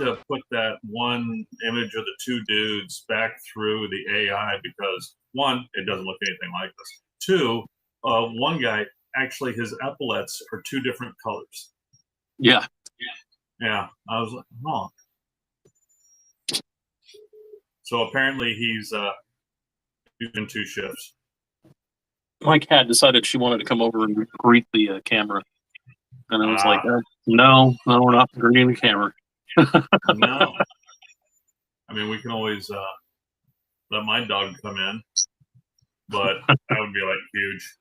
to put that one image of the two dudes back through the AI because one, it doesn't look anything like this. Two, one guy actually his epaulets are two different colors. Yeah. Yeah. I was like, oh. So apparently he's doing two shifts. My cat decided she wanted to come over and greet the camera. And I was like, no, we're not greeting the camera. No. I mean, we can always let my dog come in, but that would be like huge.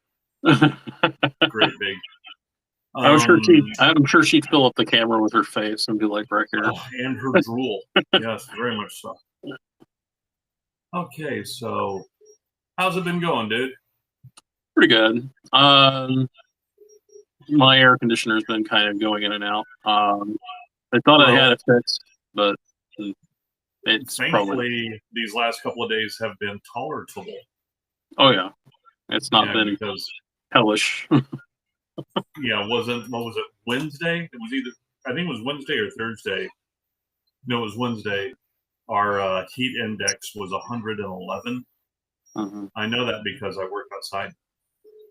Great big. I'm sure she'd fill up the camera with her face and be like, right here. Oh, and her drool. Yes, very much so. Okay, so how's it been going, dude? Pretty good. My air conditioner's been kind of going in and out. I thought I had it fixed, but it's thankfully these last couple of days have been tolerable. Oh yeah, it's not been because hellish. Yeah, what was it, Wednesday? It was I think it was Wednesday or Thursday. No, it was Wednesday. Our heat index was 111. Mm-hmm. I know that because I work outside.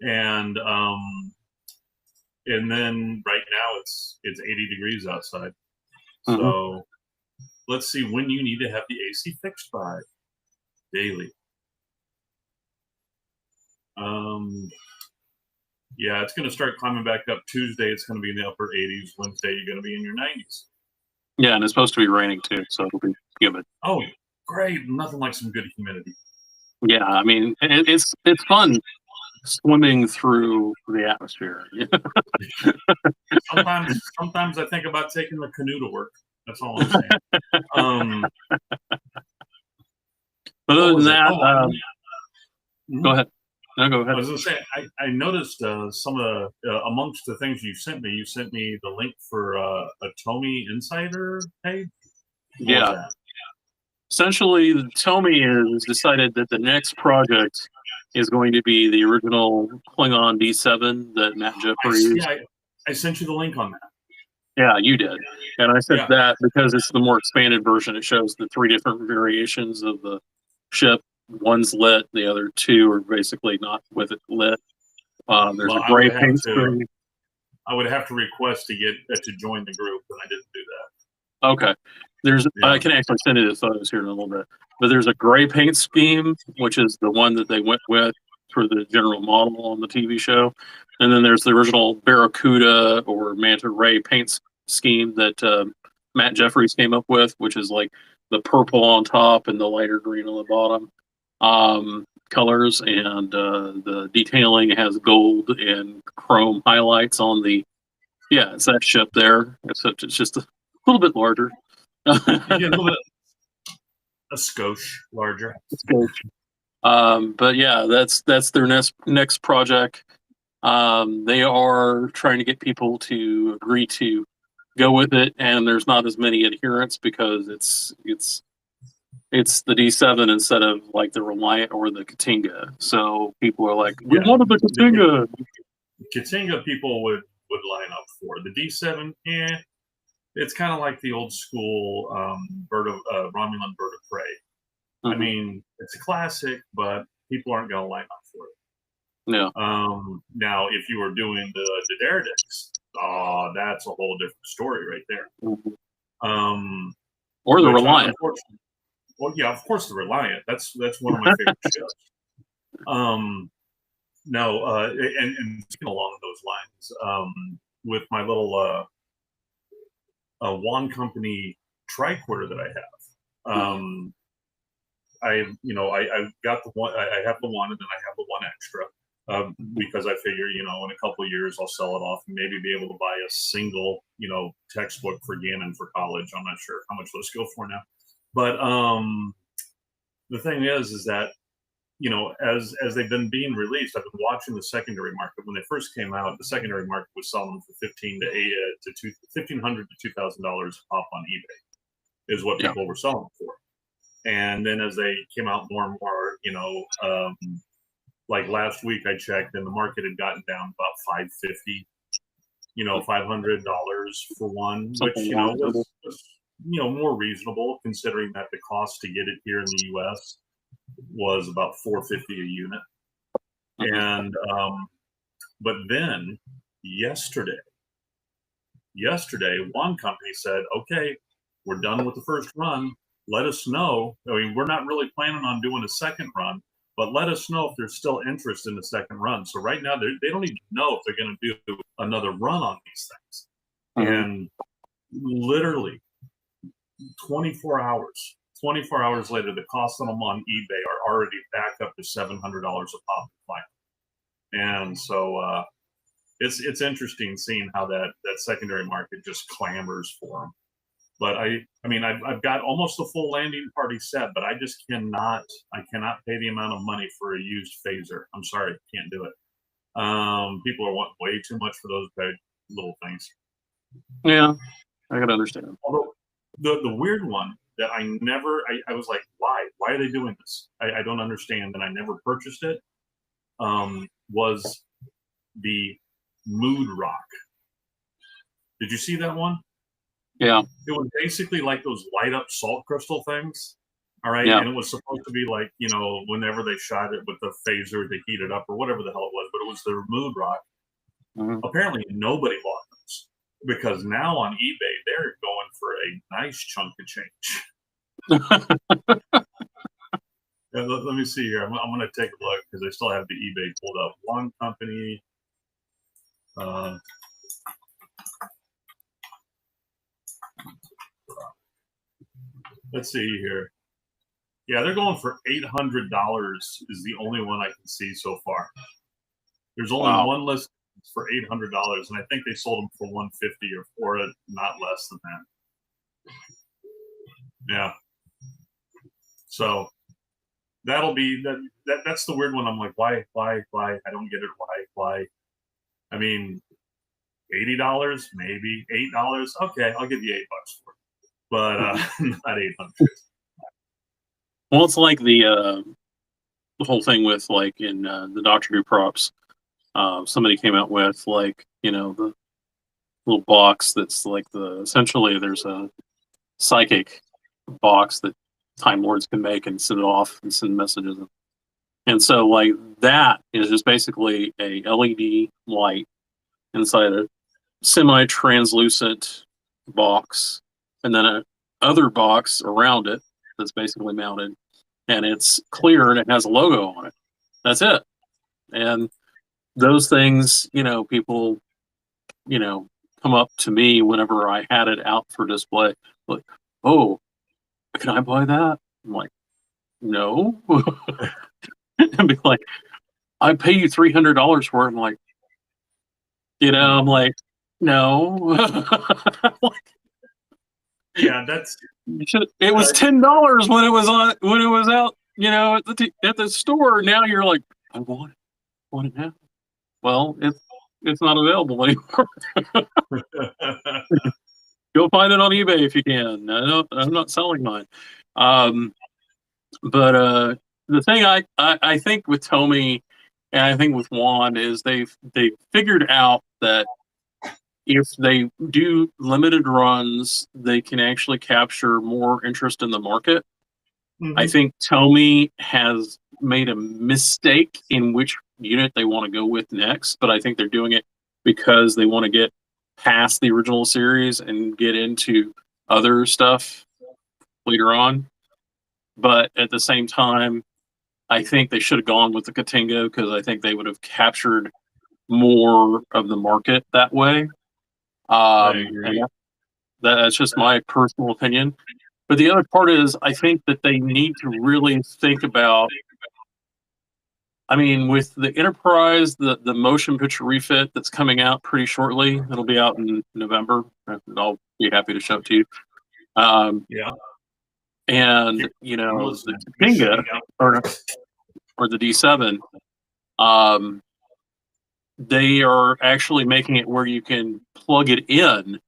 And then right now it's 80 degrees outside. Mm-hmm. So let's see when you need to have the AC fixed by. Daily. Yeah, it's going to start climbing back up. Tuesday, it's going to be in the upper 80s. Wednesday, you're going to be in your 90s. Yeah, and it's supposed to be raining too, so it'll be humid. Oh, great. Nothing like some good humidity. Yeah, I mean, it's fun swimming through the atmosphere. Sometimes I think about taking the canoe to work. That's all I'm saying. But other than that, go ahead. No, go ahead. I was going to say, I noticed some of the, amongst the things you sent me the link for a Tomy Insider page. Yeah. Essentially, Tomy has decided that the next project is going to be the original Klingon D7 that Matt Jeffrey used. Yeah, I sent you the link on that. Yeah, you did. And I said that because it's the more expanded version. It shows the 3 different variations of the ship. One's lit, the other 2 are basically not with it lit. There's a gray paint screen. I would have to request to get to join the group, and I didn't do that. Okay. I can actually send you the photos here in a little bit. But there's a gray paint scheme, which is the one that they went with for the general model on the TV show. And then there's the original Barracuda or Manta Ray paint scheme that Matt Jeffries came up with, which is like the purple on top and the lighter green on the bottom colors. And the detailing has gold and chrome highlights on the, it's that ship there, except it's just a little bit larger. A little bit, a skosh larger. But yeah, that's their next project. They are trying to get people to agree to go with it, and there's not as many adherents because it's the D7 instead of like the Reliant or the Katinga. So people are like, we wanted the Katinga. Katinga people would line up for the D7. It's kind of like the old school Romulan Bird of Prey. Mm-hmm. I mean, it's a classic, but people aren't going to line up for it. No. Now, if you were doing the Daredicks, that's a whole different story right there. Mm-hmm. Or the Reliant. Well, yeah, of course, the Reliant. That's one of my favorite ships. No, and along those lines, with my little Wand Company tricorder that I have. I got the one. I have the one, and then I have the one extra because I figure, in a couple of years I'll sell it off and maybe be able to buy a single, textbook for Gannon for college. I'm not sure how much those go for now, but the thing is that as they've been being released, I've been watching the secondary market. When they first came out, the secondary market was selling for $1,500 to $2,000 pop on eBay, is what people were selling for. And then as they came out more and more, like last week I checked, and the market had gotten down about $550, $500 for one, which was more reasonable considering that the cost to get it here in the U.S. was about $450 a unit. And but then yesterday, one company said, "Okay, we're done with the first run. Let us know. I mean, we're not really planning on doing a second run, but let us know if there's still interest in the second run." So right now, they don't even know if they're going to do another run on these things. And literally 24 hours later, the cost of them on eBay are already back up to $700 a pop. And so it's interesting seeing how that secondary market just clamors for them. But I mean, I've got almost a full landing party set, but I just cannot pay the amount of money for a used phaser. I'm sorry, can't do it. People are wanting way too much for those big little things. Yeah, I can understand. Although the weird one that I was like, why are they doing this? I don't understand, and I never purchased it. Was the Mood Rock. Did you see that one? Yeah. It was basically like those light up salt crystal things. All right. Yeah. And it was supposed to be like, whenever they shot it with the phaser, they heat it up or whatever the hell it was, but it was their Mood Rock. Apparently nobody bought those because now on eBay, they're going for a nice chunk of change. Let me see here. I'm going to take a look because I still have the eBay pulled up. One company. Let's see here. Yeah, they're going for $800 is the only one I can see so far. There's only one list for $800, and I think they sold them for $150 or not less than that. Yeah. So that'll be that's the weird one. I'm like, why? I don't get it. Why? I mean, $80, maybe $8. Okay, I'll give you $8 for it, but not $800. Well, it's like the whole thing with like in the Doctor Who props. Somebody came out with like the little box that's like essentially there's a psychic box that Time Lords can make and send it off and send messages. And so like that is just basically a LED light inside a semi-translucent box, and then a other box around it that's basically mounted, and it's clear and it has a logo on it. That's it. And those things, people, come up to me whenever I had it out for display, like, "Oh, can I buy that?" I'm like, "No." And be like, "I pay you $300 for it." I'm like, I'm like, "No." Yeah, that's. It was $10 when it was out, at the store. Now you're like, "I want it now." Well, it's not available anymore. Go find it on eBay if you can. I'm not selling mine. But the thing I think with Tomy and I think with Juan is they've figured out that if they do limited runs, they can actually capture more interest in the market. I think Tomy has made a mistake in which unit they want to go with next, but I think they're doing it because they want to get past the original series and get into other stuff later on. But at the same time, I think they should have gone with the Katinga because I think they would have captured more of the market that way. I agree. That's just my personal opinion. But the other part is I think that they need to really think about, I mean, with the Enterprise, the motion picture refit that's coming out pretty shortly, it'll be out in November. I'll be happy to show it to you. Yeah. And, the Katinga or the D7, they are actually making it where you can plug it in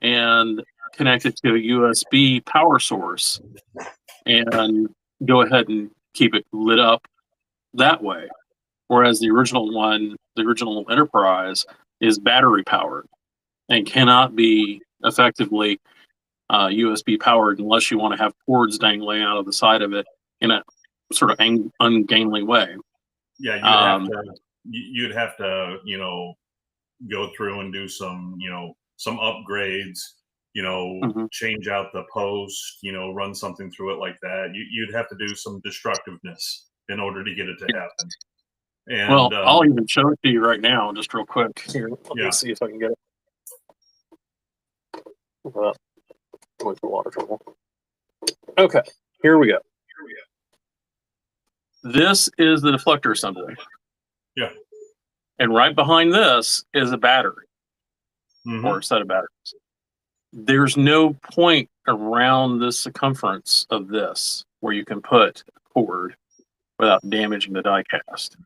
and connect it to a USB power source and go ahead and keep it lit up that way. Whereas the original Enterprise is battery powered and cannot be effectively USB powered unless you want to have cords dangling out of the side of it in a sort of ungainly way. Yeah, you'd have to, you know, go through and do some, you know, some upgrades, you know, Mm-hmm. change out the post, you know, run something through it like that. You'd have to do some destructiveness in order to get it to happen. And well, I'll even show it to you right now, just real quick. Here, let Yeah. me see if I can get it. With the water trouble. Okay, here we go. This is the deflector assembly. Yeah. And right behind this is a battery mhm. or a set of batteries. There's no point around the circumference of this where you can put a cord without damaging the die cast.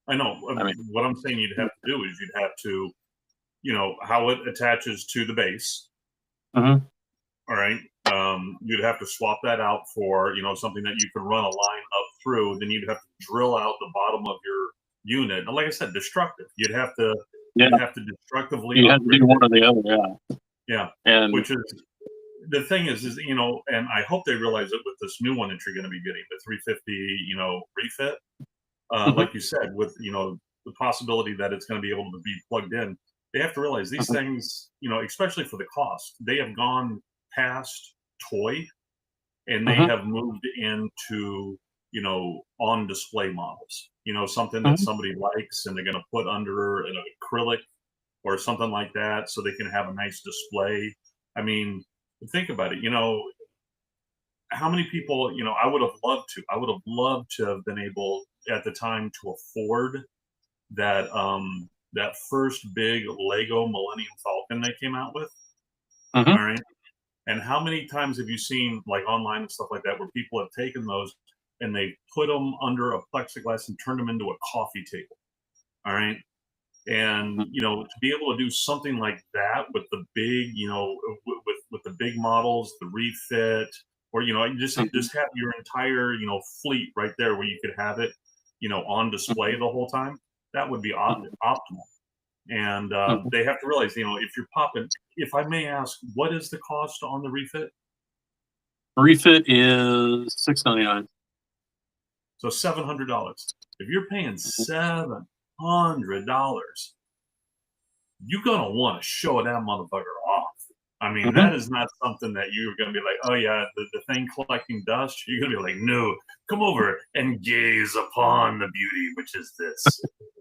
I know. I mean, what I'm saying you'd have to do is you'd have to, you know, how it attaches to the base. Mhm. All right. You'd have to swap that out for, you know, something that you could run a line up through. Then you'd have to drill out the bottom of your unit. And like I said, destructive. You'd have to destructively. You have to do one or the other, yeah. Yeah. And which is the thing is, you know, and I hope they realize it with this new one that you're going to be getting, the 350, you know, refit. Like you said, with, you know, the possibility that it's going to be able to be plugged in, they have to realize these things, you know, especially for the cost, they have gone past toy and they have moved into, you know, on display models, you know, something that somebody likes and they're going to put under an acrylic or something like that so they can have a nice display. I mean, think about it, you know, how many people, you know, I would have loved to have been able at the time to afford that that first big Lego Millennium Falcon they came out with. All right. And how many times have you seen, like online and stuff like that, where people have taken those and they put them under a plexiglass and turned them into a coffee table? All right. And you know, to be able to do something like that with the big, you know, with the big models, the refit, or you know, you just have your entire, you know, fleet right there where you could have it, you know, on display the whole time. That would be optimal. And they have to realize, you know, if you're popping, if I may ask, what is the cost on the refit? Refit is $699. So $700. If you're paying $700, you're gonna want to show that motherfucker off. I mean, that is not something that you're gonna be like, oh yeah, the thing collecting dust. You're gonna be like, no, come over and gaze upon the beauty, which is this.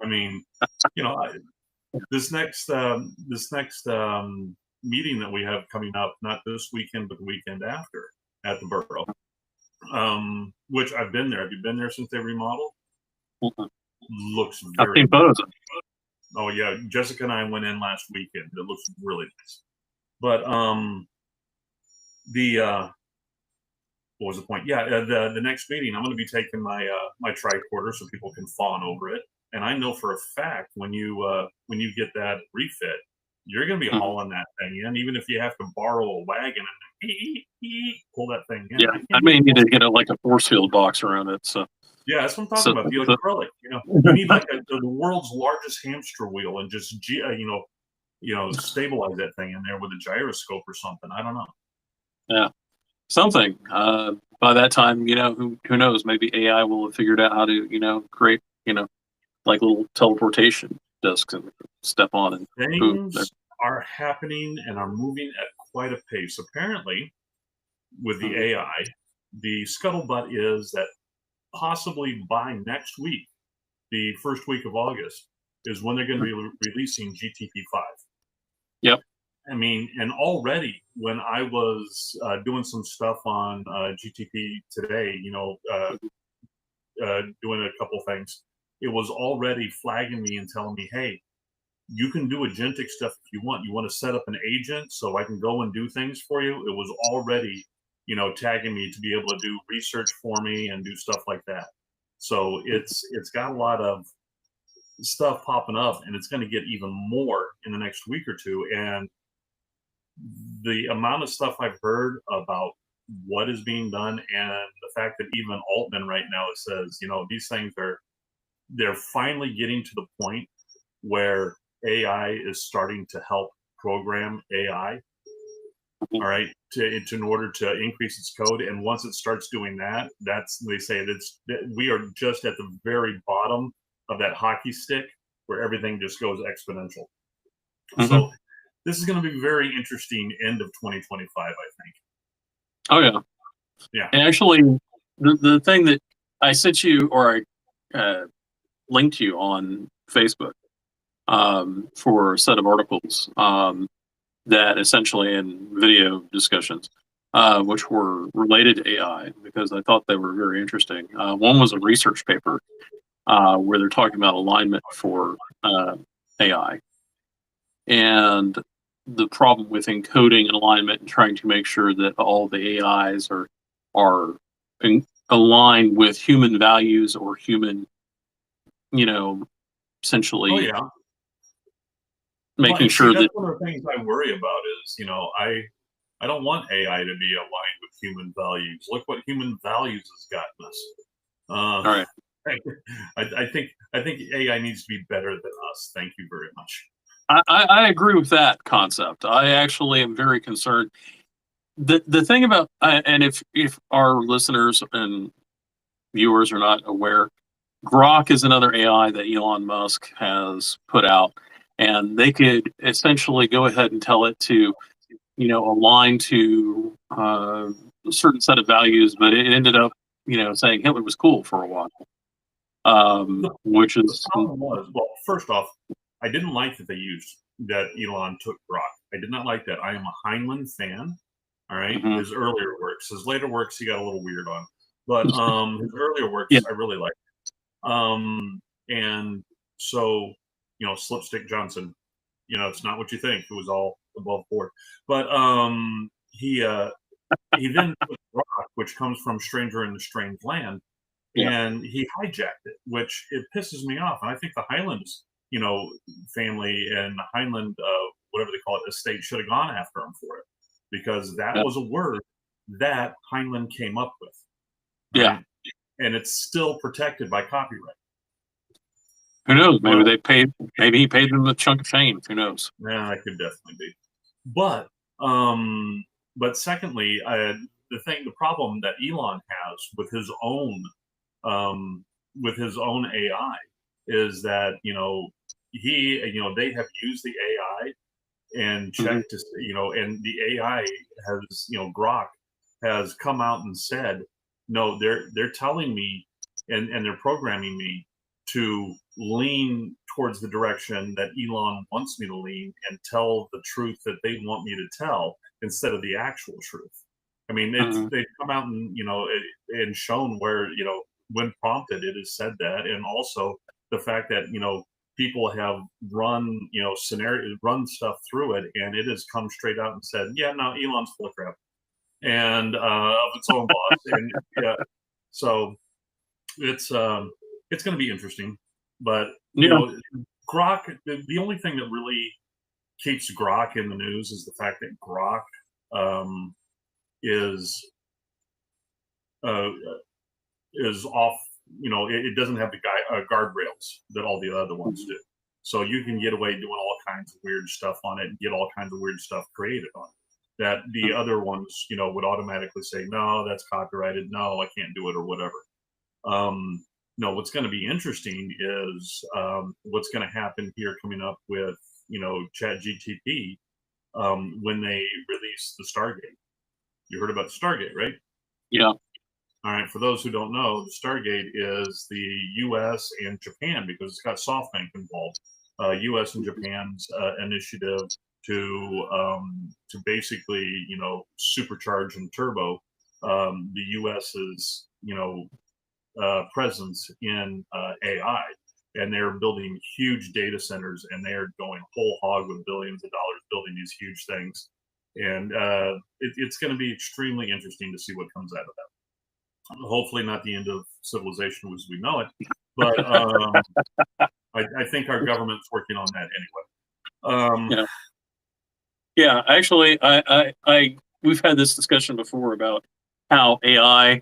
I mean, you know, this next meeting that we have coming up, not this weekend, but the weekend after at the Borough, which I've been there. Have you been there since they remodeled? Looks very nice. Oh yeah, Jessica and I went in last weekend. It looks really nice. But what was the point? Yeah, the next meeting, I'm going to be taking my my tricorder so people can fawn over it. And I know for a fact when you get that refit, you're going to be hauling that thing in, even if you have to borrow a wagon and pull that thing in. Yeah, I may need to get like a force field box around it. So yeah, that's what I'm talking about. The acrylic, you know, you need like the world's largest hamster wheel and just you know, stabilize that thing in there with a gyroscope or something. I don't know. Yeah, something. By that time, you know, who knows? Maybe AI will have figured out how to, you know, create, you know, like little teleportation discs and step on and things are happening and are moving at quite a pace. Apparently, with the AI, the scuttlebutt is that possibly by next week, the first week of August, is when they're going to be releasing GTP5. Yep. I mean, and already when I was doing some stuff on GTP today, you know, doing a couple things, it was already flagging me and telling me, hey, you can do agentic stuff if you want. You want to set up an agent so I can go and do things for you. It was already, you know, tagging me to be able to do research for me and do stuff like that. So it's got a lot of stuff popping up, and it's going to get even more in the next week or two. And the amount of stuff I've heard about what is being done, and the fact that even Altman right now says, you know, these things they're finally getting to the point where AI is starting to help program AI. all right, in order to increase its code. And once it starts doing that, they say we are just at the very bottom of that hockey stick where everything just goes exponential. Mm-hmm. So this is going to be very interesting end of 2025, I think. Oh yeah. Yeah. And actually, the thing that I sent you, or I linked you on Facebook for a set of articles that essentially in video discussions, which were related to AI, because I thought they were very interesting. One was a research paper where they're talking about alignment for AI and the problem with encoding and alignment and trying to make sure that all the AIs are aligned with human values or human, essentially. Oh yeah. Making sure that's that one of the things I worry about is, I don't want AI to be aligned with human values. Look what human values has gotten us. all right. I think AI needs to be better than us. Thank you very much. I agree with that concept. I actually am very concerned. The thing about and if our listeners and viewers are not aware, Grok is another AI that Elon Musk has put out, and they could essentially go ahead and tell it to, align to a certain set of values, but it ended up, saying Hitler was cool for a while. Which is the problem was, well, first off, I didn't like that Elon took Grok. I did not like that. I am a Heinlein fan. All right, mm-hmm. His earlier works, his later works, he got a little weird on, but his earlier works, I really liked. And so, Slipstick Johnson, it's not what you think. It was all above board, but he then took Grok, which comes from Stranger in the Strange Land. And he hijacked it, which it pisses me off. And I think the Highlands, family and the Highland, whatever they call it, estate should have gone after him for it, because that was a word that Heinlein came up with. Right? Yeah. And it's still protected by copyright. Who knows? Maybe he paid them a chunk of change. Who knows? Yeah, that could definitely be. But secondly, the problem that Elon has with his own AI is that they have used the AI and checked to and the AI has Grok has come out and said no, they're telling me and they're programming me to lean towards the direction that Elon wants me to lean and tell the truth that they want me to tell instead of the actual truth. I mean, they've come out and and shown where when prompted, it has said that, and also the fact that people have run run stuff through it, and it has come straight out and said, yeah, no, Elon's full of crap, and of its own boss, and so it's going to be interesting, but Grok. The only thing that really keeps Grok in the news is the fact that Grok is off. It doesn't have the guardrails that all the other ones do. So you can get away doing all kinds of weird stuff on it and get all kinds of weird stuff created on it that the other ones, would automatically say, no, that's copyrighted. No, I can't do it or whatever. No, what's going to be interesting is what's going to happen here coming up with, ChatGPT when they release the Stargate. You heard about the Stargate, right? Yeah. All right. For those who don't know, the Stargate is the U.S. and Japan, because it's got SoftBank involved. U.S. and Japan's initiative to basically, supercharge and turbo the U.S.'s, presence in AI. And they're building huge data centers, and they're going whole hog with billions of dollars building these huge things. And it's going to be extremely interesting to see what comes out of that. Hopefully not the end of civilization as we know it, but I think our government's working on that anyway. Yeah, actually, we've had this discussion before about how AI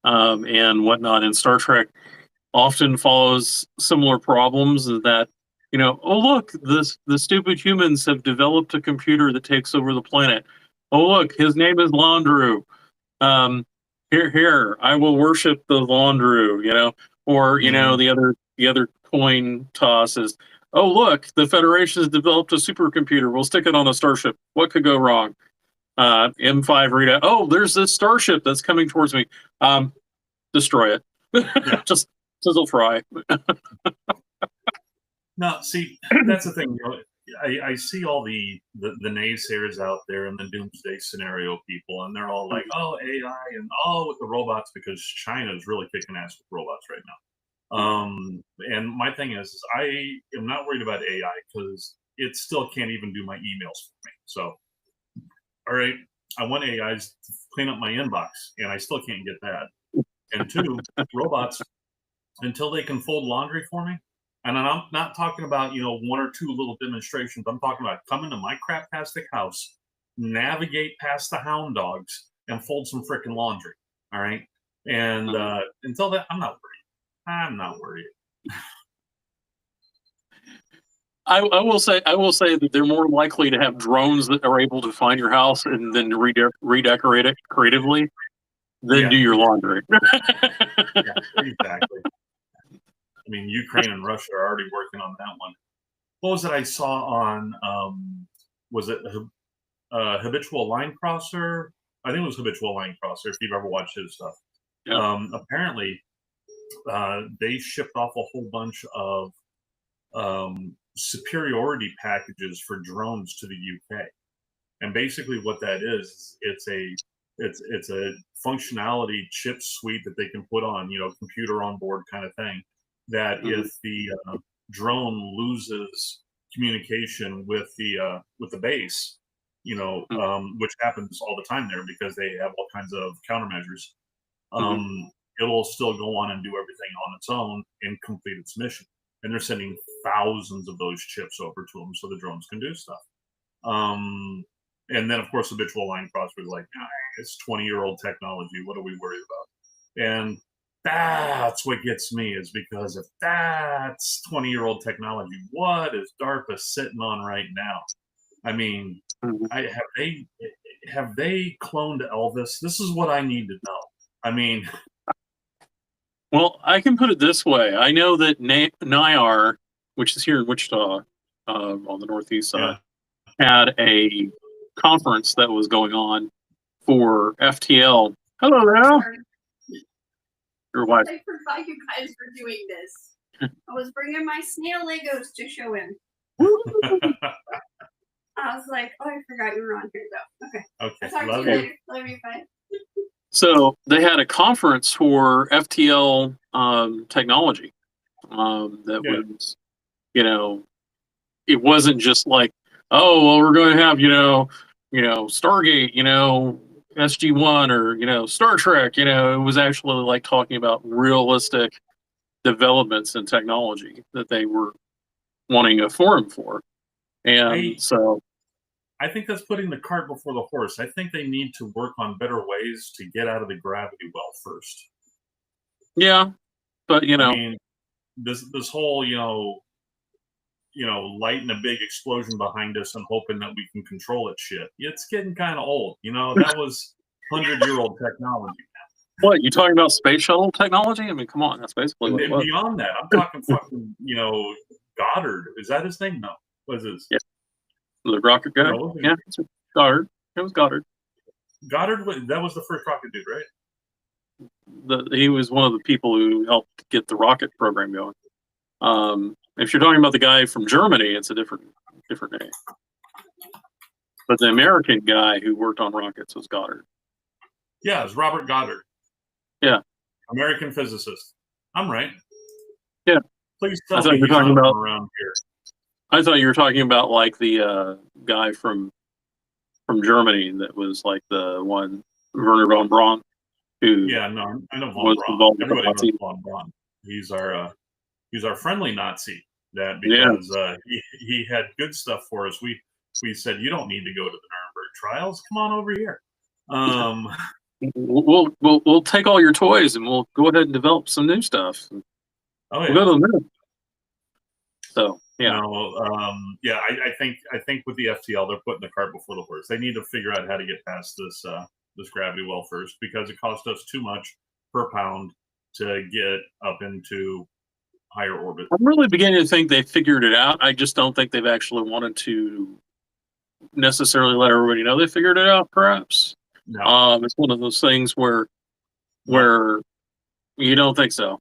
and whatnot in Star Trek often follows similar problems, that oh look, the stupid humans have developed a computer that takes over the planet. Oh, look, his name is Landru. Here, I will worship the Landru, or, the other coin toss is, oh, look, the Federation has developed a supercomputer. We'll stick it on a starship. What could go wrong? M5 Rita. Oh, there's this starship that's coming towards me. Destroy it. Yeah. Just sizzle fry. No, see, that's the thing. I see all the naysayers out there and the doomsday scenario people, and they're all like, oh, AI and with the robots, because China is really kicking ass with robots right now. And my thing is I am not worried about AI because it still can't even do my emails for me. So, all right, I want AIs to clean up my inbox, and I still can't get that. And two, robots, until they can fold laundry for me. And I'm not talking about, one or two little demonstrations. I'm talking about coming to my craptastic house, navigate past the hound dogs, and fold some freaking laundry. All right. And until that, I'm not worried. I'm not worried. I will say that they're more likely to have drones that are able to find your house and then redecorate it creatively than do your laundry. Yeah, exactly. I mean, Ukraine and Russia are already working on that one. What was it I saw on, was it Habitual Line Crosser? I think it was Habitual Line Crosser, if you've ever watched his stuff. Yeah. Apparently, they shipped off a whole bunch of superiority packages for drones to the UK. And basically what that is, it's a functionality chip suite that they can put on, computer on board kind of thing. That if the drone loses communication with the base, which happens all the time there because they have all kinds of countermeasures, it'll still go on and do everything on its own and complete its mission. And they're sending thousands of those chips over to them so the drones can do stuff. And then, of course, Habitual Line Crosser is like, it's 20-year-old technology. What are we worried about? And that's what gets me, is because if that's 20-year-old technology, what is DARPA sitting on right now? I mean, have they cloned Elvis? This is what I need to know. I mean, well, I can put it this way. I know that NIAR, which is here in Wichita, on the northeast side, had a conference that was going on for FTL. Hello there. Your wife. I forgot you guys were doing this. I was bringing my snail Legos to show him. I was like, oh, I forgot you were on here, though. Okay. Okay. I'll talk to you later. Love you, bye. So they had a conference for FTL technology that was, it wasn't just like, oh, well, we're going to have, Stargate, SG-1 or, Star Trek, it was actually like talking about realistic developments in technology that they were wanting a forum for. And I think that's putting the cart before the horse. I think they need to work on better ways to get out of the gravity well first. Yeah, but I mean, this whole lighting a big explosion behind us and hoping that we can control it shit. It's getting kind of old. That was 100-year-old technology. What, you talking about space shuttle technology? I mean, come on, that's basically what it was. Beyond that, I'm talking fucking Goddard. Is that his name? No. What is this? Yeah. The rocket guy? No, yeah, Goddard. It was Goddard. Goddard, that was the first rocket dude, right? He was one of the people who helped get the rocket program going. If you're talking about the guy from Germany, it's a different name. But the American guy who worked on rockets was Goddard. Yeah, it's Robert Goddard. Yeah. American physicist. I'm right. Yeah. Please tell me you're talking about around here. I thought you were talking about like the guy from Germany that was like the one, Werner von Braun, who I know von Braun. Everybody knows von Braun. He's our friendly Nazi. That because he had good stuff for us. We said you don't need to go to the Nuremberg trials. Come on over here. We'll take all your toys and we'll go ahead and develop some new stuff. Oh yeah. We'll go to the moon. So Yeah. Yeah, I think with the FTL, they're putting the cart before the horse. They need to figure out how to get past this gravity well first, because it costs us too much per pound to get up into higher orbit. I'm really beginning to think they figured it out. I just don't think they've actually wanted to necessarily let everybody know they figured it out. Perhaps it's one of those things where you don't think so.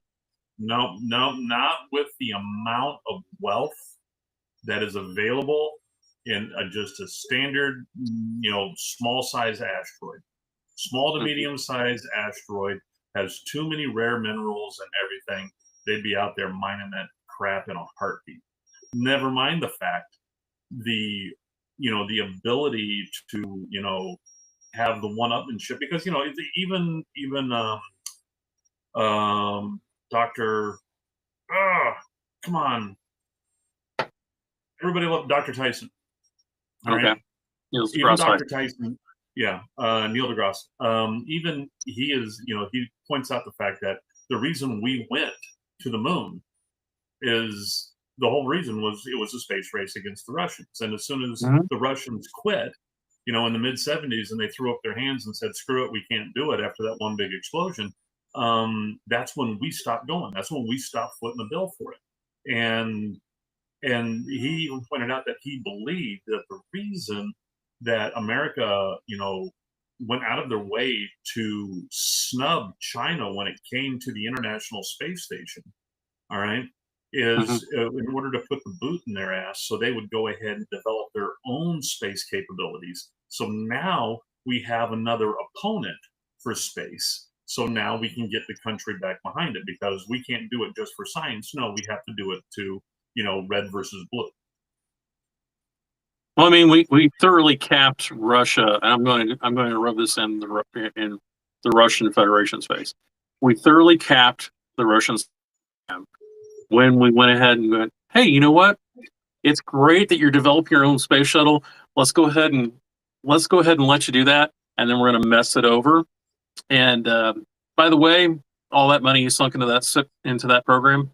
No, not with the amount of wealth that is available in just a standard, small size asteroid. Small to medium sized asteroid has too many rare minerals and everything. They'd be out there mining that crap in a heartbeat. Never mind the fact the ability to have the one-upmanship, because even Dr. Come on, everybody loved Dr. Tyson. All right? Even Dr. Tyson, yeah, Neil deGrasse. Even he is, he points out the fact that the reason we went to the moon is the whole reason was it was a space race against the Russians. And as soon as the Russians quit, in the mid 70s, and they threw up their hands and said, screw it, we can't do it after that one big explosion, that's when we stopped going. That's when we stopped footing the bill for it. And he even pointed out that he believed that the reason that America, went out of their way to snub China when it came to the International Space Station, all right, is in order to put the boot in their ass so they would go ahead and develop their own space capabilities. So now we have another opponent for space. So now we can get the country back behind it, because we can't do it just for science. No, we have to do it to, red versus blue. Well, I mean, we thoroughly capped Russia, and I'm going to rub this in the Russian Federation's face. We thoroughly capped the Russians when we went ahead and went, hey, you know what? It's great that you're developing your own space shuttle. Let's go ahead and let you do that, and then we're going to mess it over. And by the way, all that money you sunk into that program,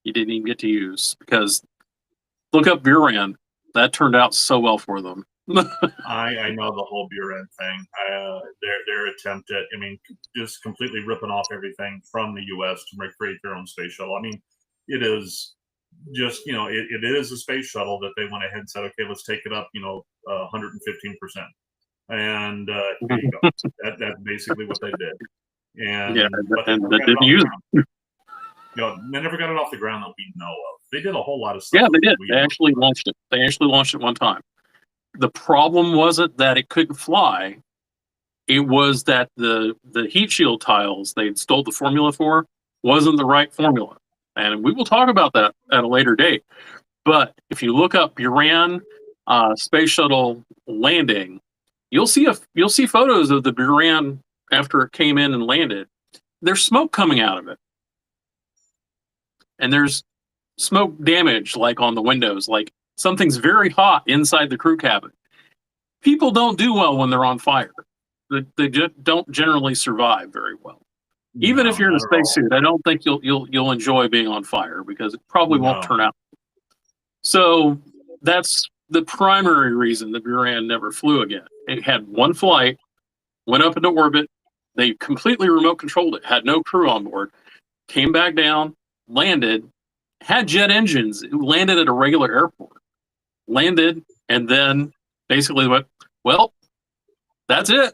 you didn't even get to use, because look up Buran. That turned out so well for them. I know the whole Buran thing. Their attempt at, just completely ripping off everything from the U.S. to create their own space shuttle. I mean, it is just, it is a space shuttle that they went ahead and said, okay, let's take it up, 115%. And here you go. That's basically what they did. And they didn't use it. They never got it off the ground that we know of. They did a whole lot of stuff. Yeah, they did. They actually launched it. They actually launched it one time. The problem wasn't that it couldn't fly. It was that the heat shield tiles they'd stole the formula for wasn't the right formula. And we will talk about that at a later date. But if you look up Buran space shuttle landing, you'll see photos of the Buran after it came in and landed. There's smoke coming out of it. And there's smoke damage, like on the windows, like something's very hot inside the crew cabin. People don't do well when they're on fire. They just don't generally survive very well. Even if you're in a spacesuit, I don't think you'll enjoy being on fire, because it probably won't turn out. So that's the primary reason the Buran never flew again. It had one flight, went up into orbit. They completely remote controlled it, had no crew on board, came back down, landed, had jet engines, landed at a regular airport, landed, and then basically went, well, that's it.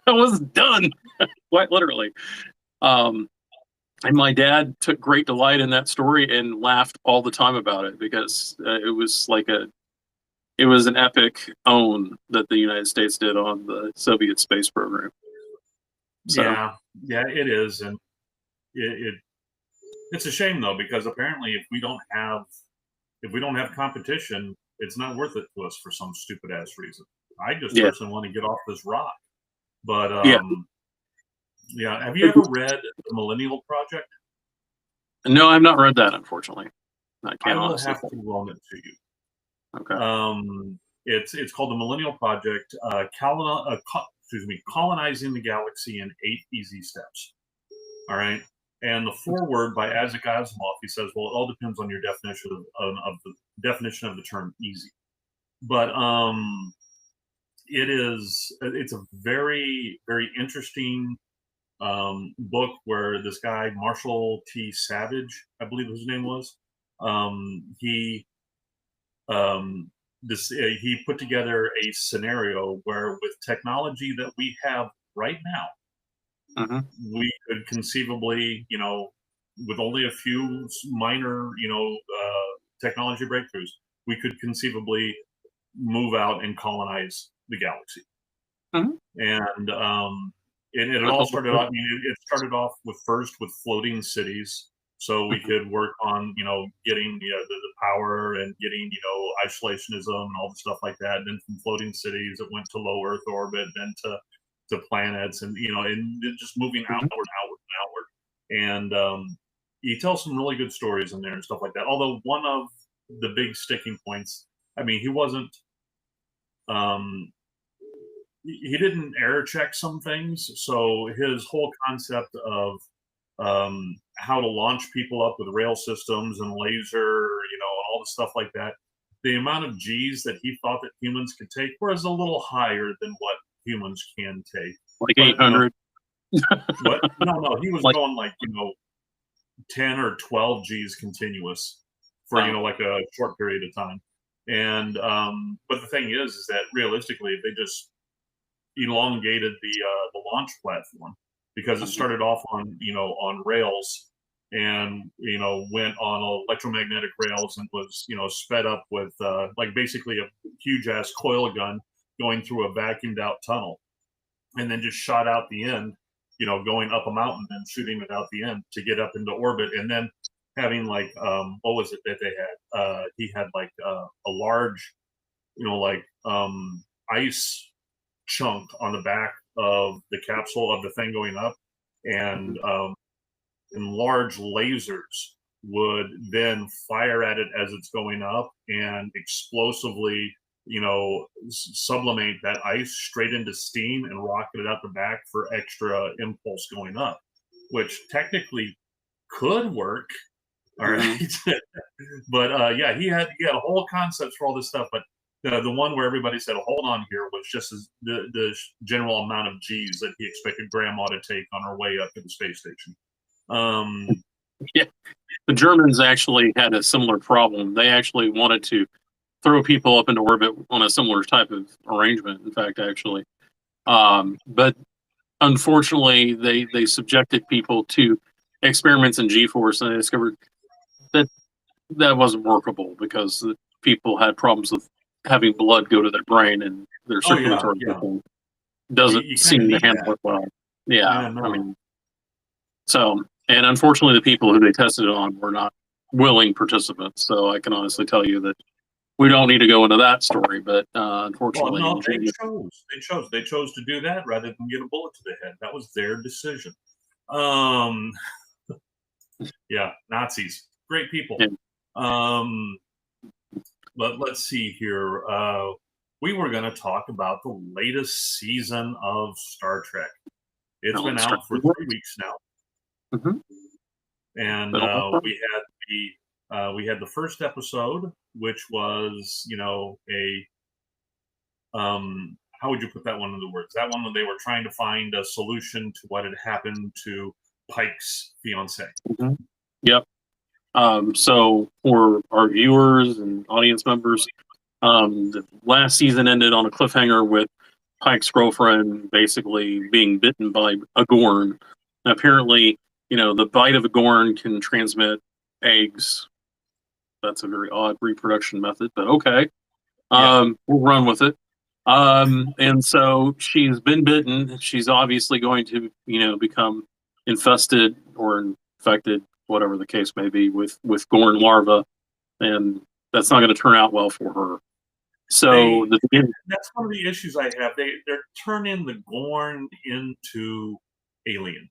I was done, quite literally. And my dad took great delight in that story and laughed all the time about it, because it was an epic own that the United States did on the Soviet space program. So. Yeah, it is, and it's a shame though, because apparently if we don't have competition, it's not worth it to us for some stupid ass reason. I just personally want to get off this rock. But have you ever read The Millennial Project? No, I've not read that, unfortunately. I will have to loan it to you. Okay. It's called The Millennial Project, colonizing the galaxy in 8 easy steps. All right. And the foreword by Isaac Asimov, he says, well, it all depends on your definition of the definition of the term easy. But it's a very, very interesting book where this guy, Marshall T. Savage, I believe his name was, he put together a scenario where with technology that we have right now, we could conceivably, with only a few minor, technology breakthroughs, we could conceivably move out and colonize the galaxy. And it all started off. I mean, it started off first with floating cities, so we could work on getting the power and getting isolationism and all the stuff like that. And then from floating cities, it went to low Earth orbit, then to planets, and and just moving outward. And he tells some really good stories in there and stuff like that. Although one of the big sticking points, I mean, he wasn't. He didn't error check some things, so his whole concept of how to launch people up with rail systems and laser, all the stuff like that, the amount of G's that he thought that humans could take was a little higher than what humans can take. Like 800? What? No, he was going like 10 or 12 G's continuous for like a short period of time. And but the thing is that realistically, they just elongated the launch platform, because it started off on on rails and went on electromagnetic rails and was sped up with like basically a huge ass coil gun going through a vacuumed out tunnel, and then just shot out the end, going up a mountain and shooting it out the end to get up into orbit, and then having like what was it that they had? He had like a large ice chunk on the back of the capsule of the thing going up, and large lasers would then fire at it as it's going up and explosively sublimate that ice straight into steam and rocket it out the back for extra impulse going up, which technically could work. All right. But yeah, he had a whole concept for all this stuff, but the one where everybody said, hold on here, was just the general amount of G's that he expected Grandma to take on her way up to the space station. Yeah, the Germans actually had a similar problem. They actually wanted to throw people up into orbit on a similar type of arrangement, in fact, actually. But unfortunately, they subjected people to experiments in G-force, and they discovered that wasn't workable, because the people had problems with having blood go to their brain, and their circulatory system doesn't seem to handle it well. Yeah, no. I mean, so, and unfortunately, the people who they tested it on were not willing participants. So I can honestly tell you that we don't need to go into that story, but unfortunately, they chose to do that rather than get a bullet to the head. That was their decision. Yeah, Nazis, great people. Yeah. But let's see here. We were going to talk about the latest season of Star Trek. It's been out for 3 weeks now, and we had the first episode, which was how would you put that one into words? That one when they were trying to find a solution to what had happened to Pike's fiance. Yep. So for our viewers and audience members, the last season ended on a cliffhanger with Pike's girlfriend basically being bitten by a Gorn. And apparently, the bite of a Gorn can transmit eggs. That's a very odd reproduction method, but okay. We'll run with it. And so she's been bitten. She's obviously going to, become infested or infected, whatever the case may be, with Gorn larvae, and that's not going to turn out well for her. So that's one of the issues I have. They're turning the Gorn into alien.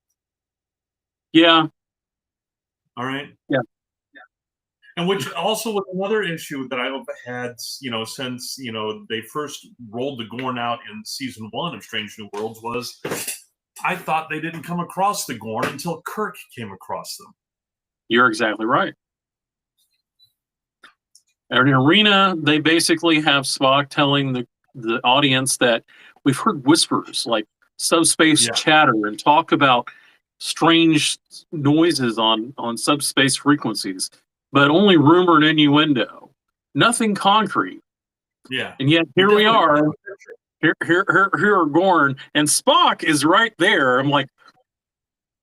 Yeah. All right. Yeah. And which also was another issue that I've had, since they first rolled the Gorn out in season 1 of Strange New Worlds, was I thought they didn't come across the Gorn until Kirk came across them. You're exactly right. In Arena, they basically have Spock telling the audience that we've heard whispers, like subspace chatter, and talk about strange noises on subspace frequencies, but only rumor and innuendo, nothing concrete. Yeah. And yet here we are. Here are Gorn, and Spock is right there. I'm like,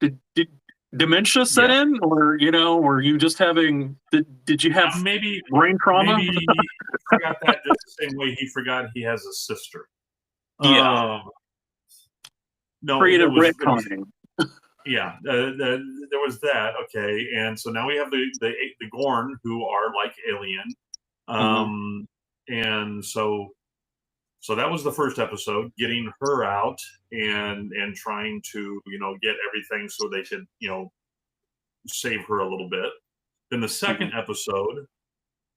did dementia set in, or were you just having? Did you have maybe brain trauma? Maybe he forgot that just the same way he forgot he has a sister. Yeah. No, creative retconning. Yeah, there was that. Okay, and so now we have the Gorn, who are like alien, and so that was the first episode, getting her out and trying to get everything so they could save her a little bit. Then the second episode,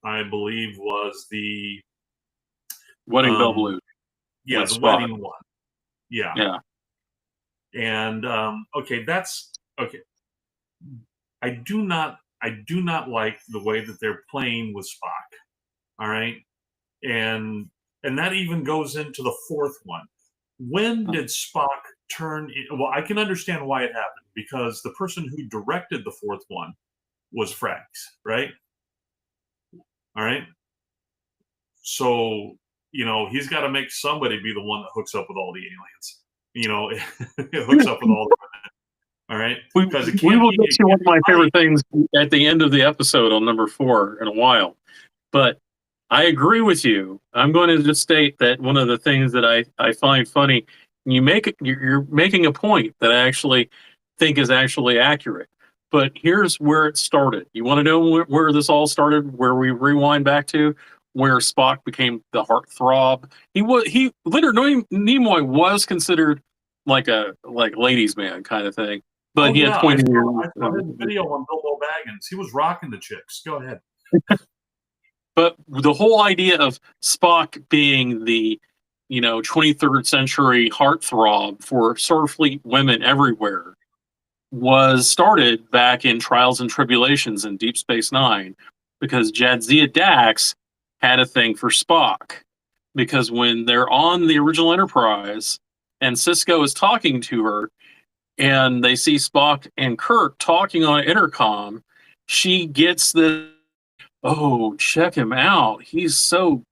I believe, was the Wedding Bell Blue. Yeah, the wedding one. Yeah. Yeah. And okay, that's okay. I do not like the way that they're playing with Spock. All right, and that even goes into the fourth one. When did Spock turn? Well, I can understand why it happened, because the person who directed the fourth one was Frakes, right? All right. So he's got to make somebody be the one that hooks up with all the aliens. It hooks up with all the women. All right. Because we will get to one of my favorite things at the end of the episode on number 4 in a while. But I agree with you. I'm going to just state that one of the things that I find funny, you're making a point that I actually think is actually accurate. But here's where it started. You want to know where this all started? Where we rewind back to? Where Spock became the heartthrob. Leonard Nimoy was considered like a ladies' man kind of thing, but he had pointed. I saw his video on Bilbo Baggins. He was rocking the chicks. Go ahead. But the whole idea of Spock being the 23rd century heartthrob for Starfleet women everywhere was started back in Trials and Tribulations in Deep Space Nine, because Jadzia Dax had a thing for Spock, because when they're on the original Enterprise and Sisko is talking to her and they see Spock and Kirk talking on an intercom, she gets the, oh, check him out. He's so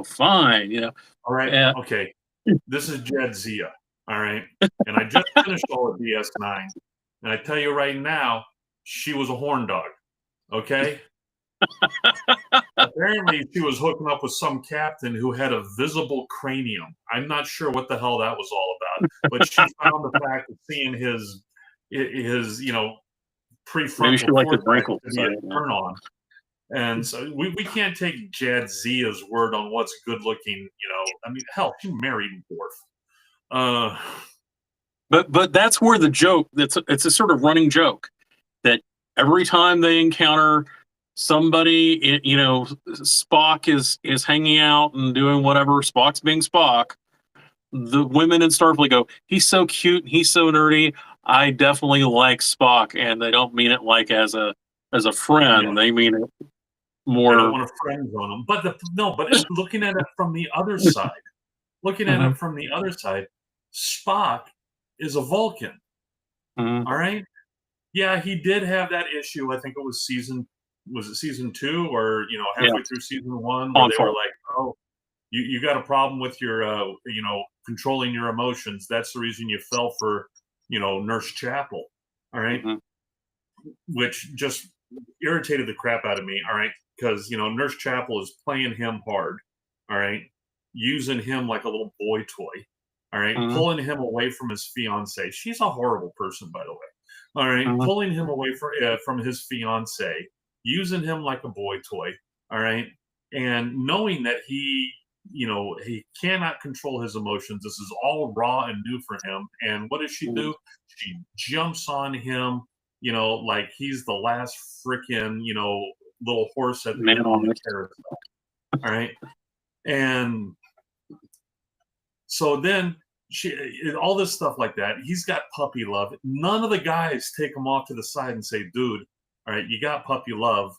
fine, All right. Okay. This is Jadzia. All right. And I just finished all of DS9. And I tell you right now, she was a horn dog. Okay. Apparently, she was hooking up with some captain who had a visible cranium. I'm not sure what the hell that was all about, but she found the fact of seeing his prefrontal cortex turn on. And so we can't take Jadzia's word on what's good looking. I mean, hell, she married Worf. But that's where the joke. It's a sort of running joke that every time they encounter somebody, Spock is hanging out and doing whatever. Spock's being Spock. The women in Starfleet go, he's so cute, he's so nerdy. I definitely like Spock, and they don't mean it like as a friend. Yeah. They mean it more. I don't want to friend zone them, but looking at it from the other side, Spock is a Vulcan. All right. Yeah, he did have that issue. I think it was season 2 or halfway through season 1 where they were like, oh, you got a problem with your controlling your emotions. That's the reason you fell for Nurse Chapel. All right. Which just irritated the crap out of me. All right, because Nurse Chapel is playing him hard. All right, using him like a little boy toy. All right, pulling him away from his fiance. She's a horrible person, by the way. All right, pulling him away from his fiance, using him like a boy toy. All right, and knowing that he cannot control his emotions. This is all raw and new for him. And what does she do? She jumps on him, like he's the last freaking, little horse at the end of the carousel. All right. And so then all this stuff like that. He's got puppy love. None of the guys take him off to the side and say, dude, all right, you got puppy love.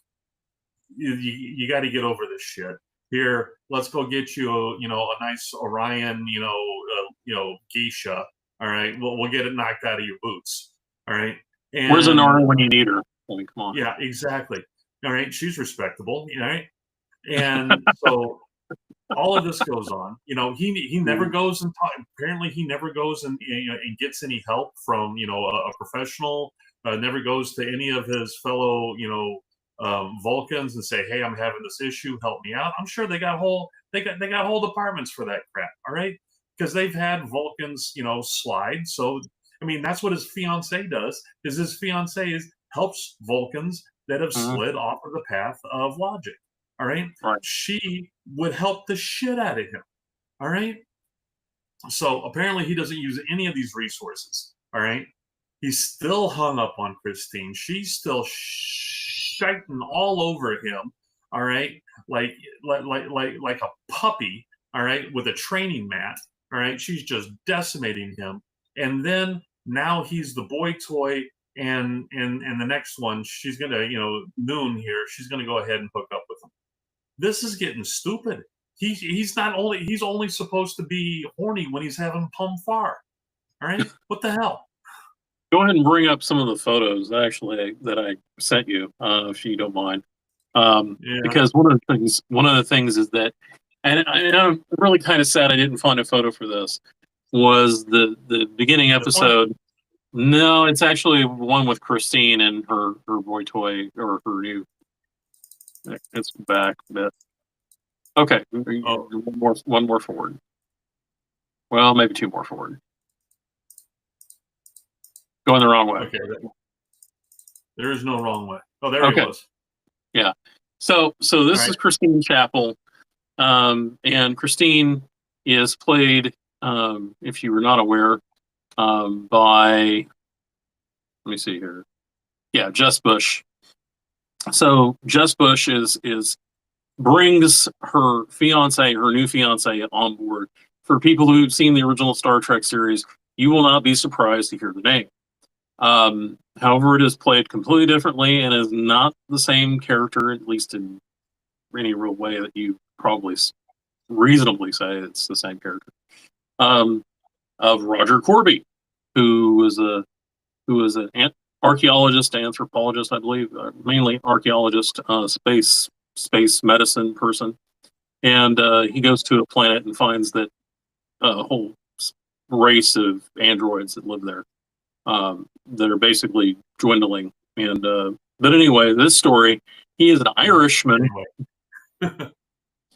You got to get over this shit. Here, let's go get you, a nice Orion, geisha. All right, we'll get it knocked out of your boots. All right. And where's Inara when you need her? I mean, come on. Yeah, exactly. All right, she's respectable. All right, and so all of this goes on. He never goes and apparently he never goes and gets any help from a professional. Never goes to any of his fellow Vulcans and say, hey, I'm having this issue, help me out. I'm sure they got whole departments for that crap. All right, because they've had Vulcans slide. So I mean, that's what his fiance does. Is his fiance helps Vulcans that have slid off of the path of logic. All right? She would help the shit out of him. All right? So apparently he doesn't use any of these resources. All right? He's still hung up on Christine. She's still shiting all over him. All right? Like a puppy, all right, with a training mat. All right? She's just decimating him. And then now he's the boy toy, and the next one, she's gonna, Noon here, she's gonna go ahead and hook up with him. This is getting stupid. He's only supposed to be horny when he's having Pum Far. All right, what the hell? Go ahead and bring up some of the photos that I sent you, if you don't mind. Because one of the things is that, and I'm really kind of sad I didn't find a photo for this, was the beginning episode. No, it's actually one with Christine and her boy toy, or her new. It's back a bit. Okay, one more forward. Well, maybe two more forward. Going the wrong way. Okay, there is no wrong way. Oh, there he was. Yeah. So this is Christine Chapel, and Christine is played, if you were not aware, by, let me see here. Yeah, Jess Bush. So Jess Bush brings her new fiance on board. For people who've seen the original Star Trek series, you will not be surprised to hear the name. However, it is played completely differently and is not the same character, at least in any real way that you probably reasonably say it's the same character. Of Roger Corby, who was an archaeologist, anthropologist, I believe, mainly archaeologist, space medicine person, and he goes to a planet and finds that a whole race of androids that live there that are basically dwindling. And but anyway, this story, he is an Irishman.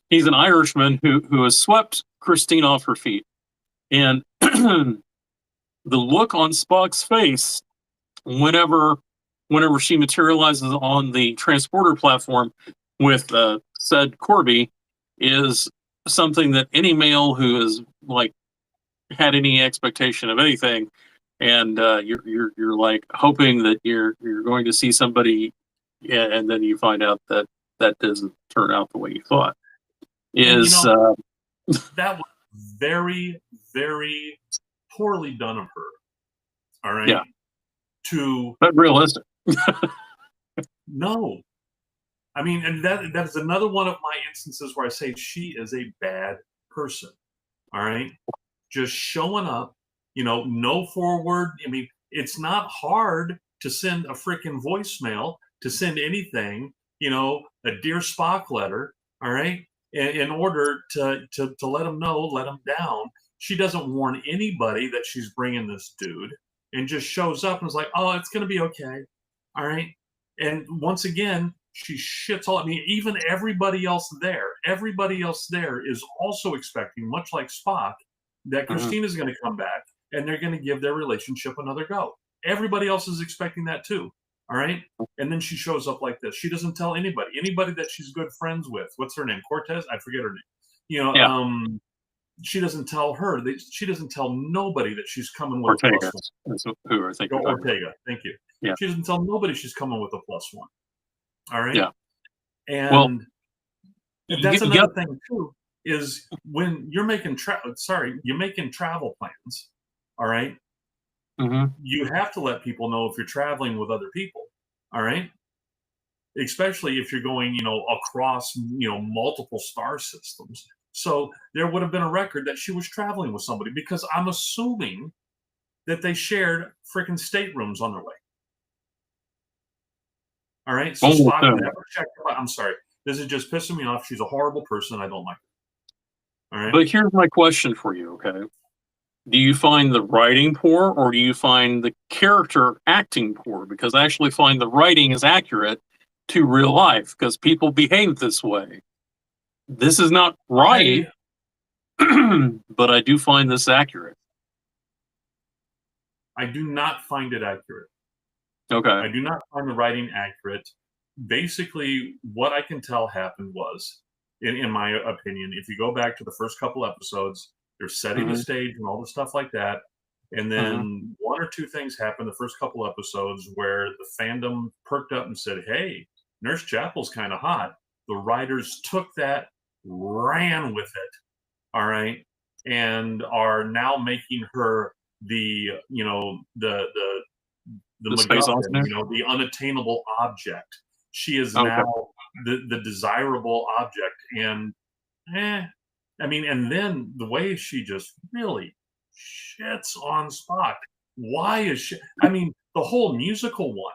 He's an Irishman who has swept Christine off her feet. And the look on Spock's face whenever she materializes on the transporter platform with said Corby is something that any male who has had any expectation of anything, and you're like hoping that you're going to see somebody, and then you find out that doesn't turn out the way you thought. That was very, very poorly done of her. All right. Yeah. But realistic. No. I mean, and that is another one of my instances where I say she is a bad person. All right. Just showing up, no forward. I mean, it's not hard to send a freaking voicemail, to send anything, a Dear Spock letter. All right. In order to let them know, let them down. She doesn't warn anybody that she's bringing this dude, and just shows up and is like, oh, it's going to be okay. All right. And once again, she shits all. I mean, even everybody else there is also expecting, much like Spock, that Christine is going to come back and they're going to give their relationship another go. Everybody else is expecting that too. All right. And then she shows up like this. She doesn't tell anybody that she's good friends with. What's her name? Cortez? I forget her name. She doesn't tell her. She doesn't tell nobody that she's coming with Ortega. a plus one. That's who I think. Ortega. Thank you. Yeah. She doesn't tell nobody she's coming with a plus one. All right. Yeah. And that's another thing too. is when you're making you're making travel plans. All right. Mm-hmm. You have to let people know if you're traveling with other people. All right. Especially if you're going, across, multiple star systems. So there would have been a record that she was traveling with somebody, because I'm assuming that they shared freaking staterooms on their way. All right. So Spock never checked. I'm sorry. This is just pissing me off. She's a horrible person. I don't like her. All right. But here's my question for you, okay? Do you find the writing poor, or do you find the character acting poor? Because I actually find the writing is accurate to real life, because people behave this way. This is not right, but I do find this accurate. I do not find it accurate. Okay. I do not find the writing accurate. Basically, what I can tell happened was, in my opinion, if you go back to the first couple episodes, they're setting the stage and all the stuff like that. And then one or two things happened the first couple episodes where the fandom perked up and said, hey, Nurse Chapel's kind of hot. The writers took that, ran with it, all right, and are now making her the MacGuffin, the unattainable object. She is now the desirable object. And and then the way she just really shits on Spock. Why is she? The whole musical one.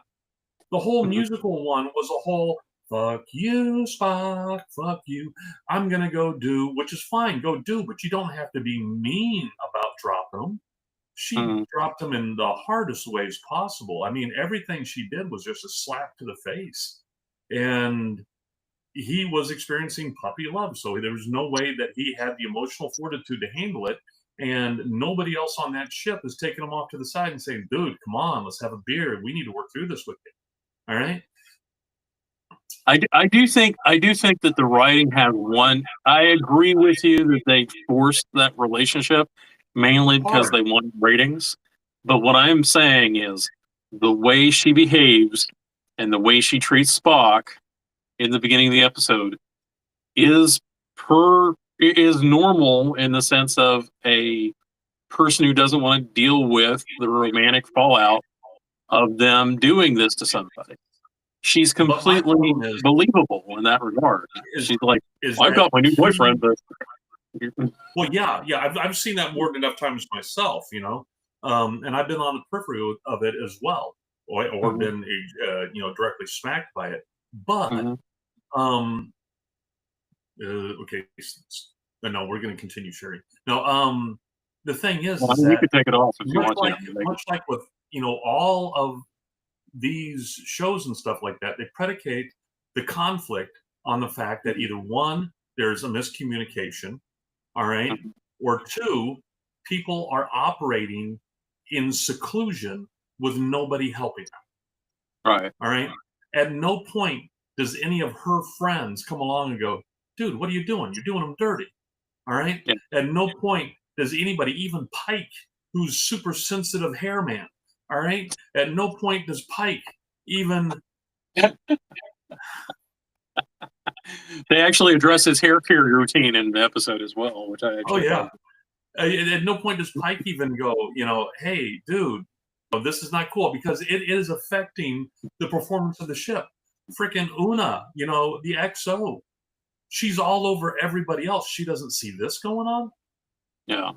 The whole musical one was a whole fuck you, Spock, fuck you. I'm gonna go do, which is fine, go do, but you don't have to be mean about dropping them. She dropped them in the hardest ways possible. Everything she did was just a slap to the face. And he was experiencing puppy love. So there was no way that he had the emotional fortitude to handle it. And nobody else on that ship is taking him off to the side and saying, dude, come on, let's have a beer. We need to work through this with you. All right. I do think that the writing had one. I agree with you that they forced that relationship mainly because they wanted ratings. But what I'm saying is the way she behaves and the way she treats Spock in the beginning of the episode is normal in the sense of a person who doesn't want to deal with the romantic fallout of them doing this to somebody. She's completely believable in that regard. She's like, I've got my new boyfriend, but well, yeah, I've seen that more than enough times myself, and I've been on the periphery of it as well, or been directly smacked by it. But okay, no, we're going to continue sharing. No, the thing is, you could take it off if you want to. Much like with all of these shows and stuff like that, they predicate the conflict on the fact that either one, there's a miscommunication, all right, or two, people are operating in seclusion with nobody helping them. Right. All right. At no point does any of her friends come along and go, dude, what are you doing? You're doing them dirty. All right. Yeah. At no point does anybody, even Pike, who's super sensitive hair man, all right. At no point does Pike even. They actually address his hair care routine in the episode as well, which I actually. Oh yeah. At no point does Pike even go, hey, dude, this is not cool, because it is affecting the performance of the ship. Freaking Una, the XO, she's all over everybody else. She doesn't see this going on. Yeah.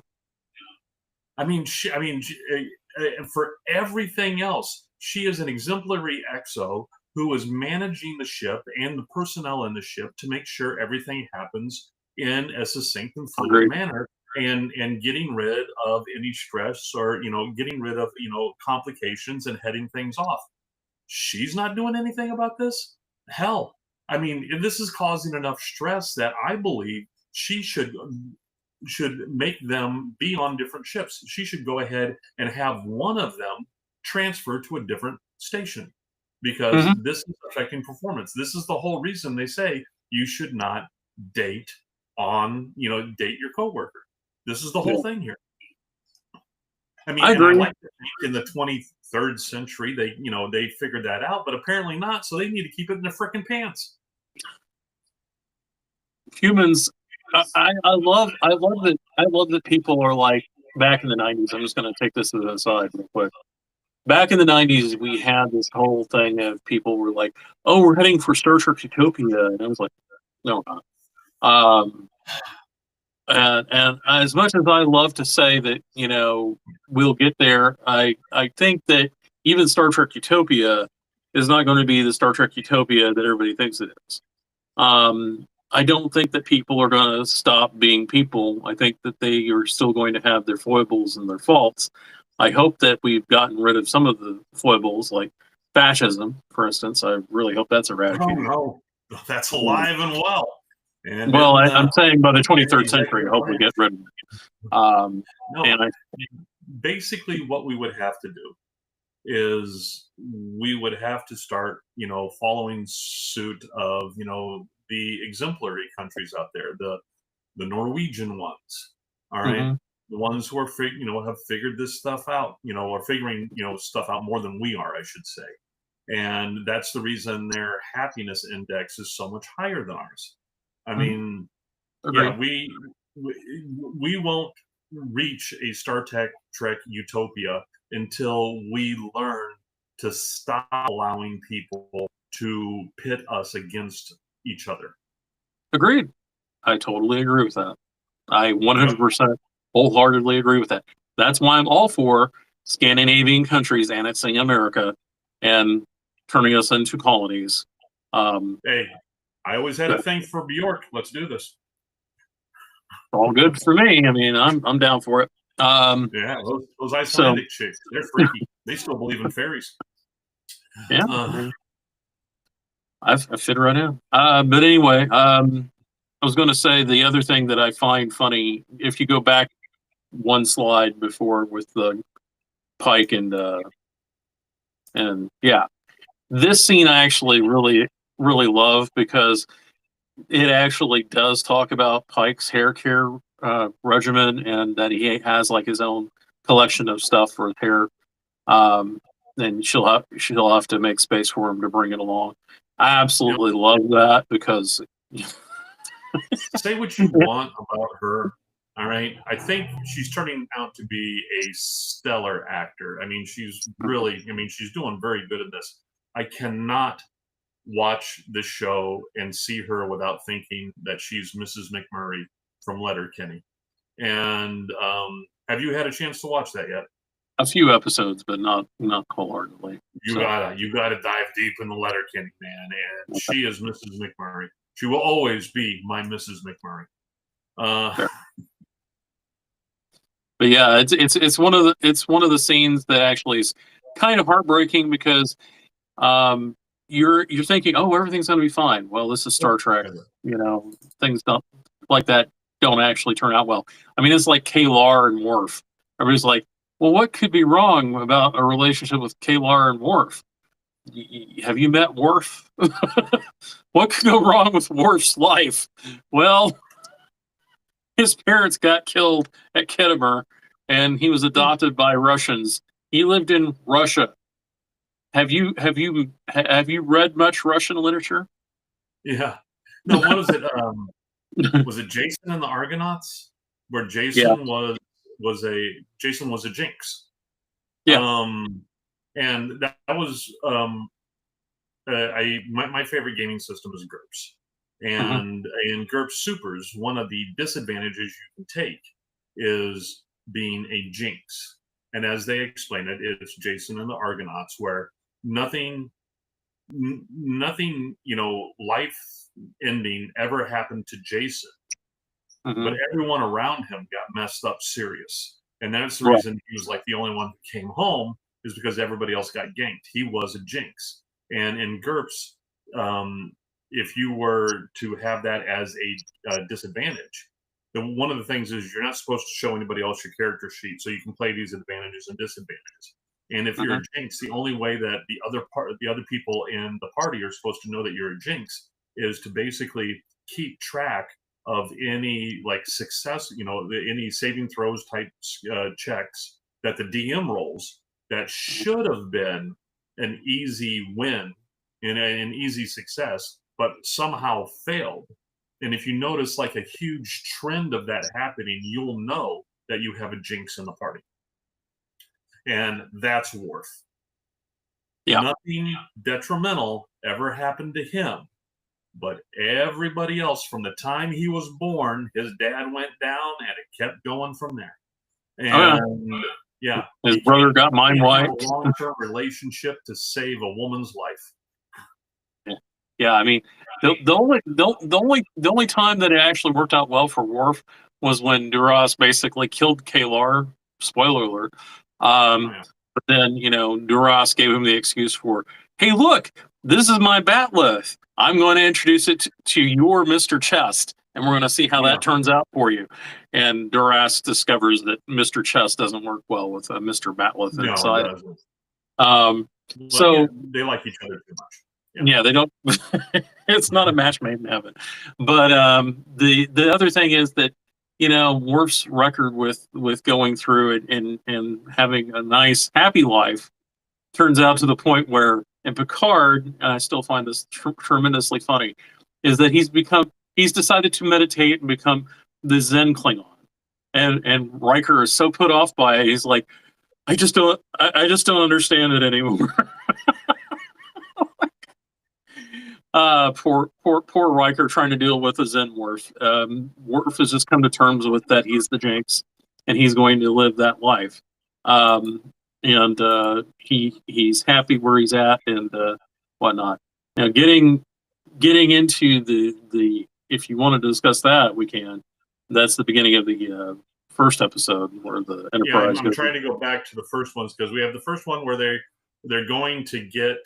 For everything else, she is an exemplary XO who is managing the ship and the personnel in the ship to make sure everything happens in a succinct and fluid manner, and getting rid of any stress or getting rid of complications and heading things off. She's not doing anything about this. Hell, this is causing enough stress that I believe she should make them be on different ships. She should go ahead and have one of them transfer to a different station, because this is affecting performance. This is the whole reason they say you should not date your coworker. This is the whole thing here. I agree. I like to think in the 23rd century they figured that out, but apparently not. So they need to keep it in their frickin' pants. Humans I love that people are like back in the '90s. I'm just going to take this as an aside real quick. Back in the '90s, we had this whole thing of people were like, "Oh, we're heading for Star Trek Utopia," and I was like, "No, we're not." Um, and as much as I love to say that, we'll get there, I think that even Star Trek Utopia is not going to be the Star Trek Utopia that everybody thinks it is. I don't think that people are going to stop being people. I think that they are still going to have their foibles and their faults. I hope that we've gotten rid of some of the foibles, like fascism, for instance. I really hope that's Oh eradicated. no, that's alive and well. And Well, in, I'm saying by the 23rd executive century, I hope we branch. get rid of it. No, And I, basically what we would have to do is we would have to start, following suit of, the exemplary countries out there, the Norwegian ones, all right, Mhm. the ones who are have figured this stuff out, are figuring stuff out more than we are, I should say, and that's the reason their happiness index is so much higher than ours. I mean, Agreed. yeah, we won't reach a Trek utopia until we learn to stop allowing people to pit us against each other. Agreed. I totally agree with that. I Yep. 100% wholeheartedly agree with that. That's why I'm all for Scandinavian countries annexing America and turning us into colonies. Hey, I always had a That's thing for Bjork. Let's do this. all good for me. I mean, I'm down for it. Yeah, those So Icelandic chicks, they're freaky. They still believe in fairies. yeah, Uh, I fit right in. But anyway, I was going to say the other thing that I find funny, if you go back one slide before with the Pike and yeah, this scene I actually really love because it actually does talk about Pike's hair care regimen and that he has like his own collection of stuff for his hair. Um, and she'll have to make space for him to bring it along. I you know, absolutely love that because say what you want about her. All right. I think she's turning out to be a stellar actor. I mean, she's doing very good at this. I cannot watch this show and see her without thinking that she's Mrs. McMurray from Letterkenny. And have you had a chance to watch that yet? a few episodes, but not wholeheartedly. You So gotta you gotta dive deep in the Letterkenny, man. And she is Mrs. McMurray. She will always be my Mrs. McMurray. Uh, fair. But yeah, it's one of the scenes that actually is kind of heartbreaking because you're thinking, oh, everything's going to be fine. Well, this is Star Trek. Things don't like that don't actually turn out well. I mean, it's like K'Ehleyr and Worf. Everybody's like, well, what could be wrong about a relationship with K'Ehleyr and Worf? Have you met Worf? What could go wrong with Worf's life? Well, his parents got killed at Khitomer, and he was adopted by Russians. He lived in Russia. Have you read much Russian literature? yeah. No, what was it? Was it Jason and the Argonauts? Where Yeah, Jason was a jinx. yeah. And that was my favorite gaming system is GURPS. Mhm. And in GURPS Supers, one of the disadvantages you can take is being a jinx. And as they explain it, it's Jason and the Argonauts, where nothing, nothing, life ending ever happened to Jason, but Mhm. everyone around him got messed up serious. And that's the Right. reason he was like the only one who came home, is because everybody else got ganked. He was a jinx. And in GURPS, if you were to have that as a disadvantage, then one of the things is you're not supposed to show anybody else your character sheet, so you can play these advantages and disadvantages. And if you're Mhm. a jinx, the only way that the other people in the party are supposed to know that you're a jinx is to basically keep track of any like success, any saving throws type checks that the DM rolls that should have been an easy win and an easy success, but somehow failed. And if you notice like a huge trend of that happening, you'll know that you have a jinx in the party. And that's Worf. Yeah. Nothing detrimental ever happened to him. But everybody else, from the time he was born, his dad went down and it kept going from there. And yeah, his brother got mine right. right. A long-term relationship to save a woman's life. Yeah, I mean, the only time that it actually worked out well for Worf was when Duras basically killed Kalar. Spoiler alert. But then, you know, Duras gave him the excuse for, hey, look, this is my bat'leth. I'm going to introduce it to your Mr. Chest, and we're going to see how that turns out for you. And Duras discovers that Mr. Chest doesn't work well with Mr. Bat'leth inside. So they like each other too much. Yeah, they don't. It's not a match made in heaven. But the other thing is that, you know, Worf's record with going through it and having a nice happy life turns out to the point where in Picard, I still find this tremendously funny, is that he's decided to meditate and become the Zen Klingon, and Riker is so put off by it, he's like, I just don't understand it anymore. Poor Riker trying to deal with a Zen Worf. Worf has just come to terms with that he's the Jinx, and he's going to live that life. He's happy where he's at and whatnot. Now, getting into the if you want to discuss that, we can. That's the beginning of the first episode where the Enterprise. Yeah, I'm trying to go back to the first ones because we have the first one where they're going to get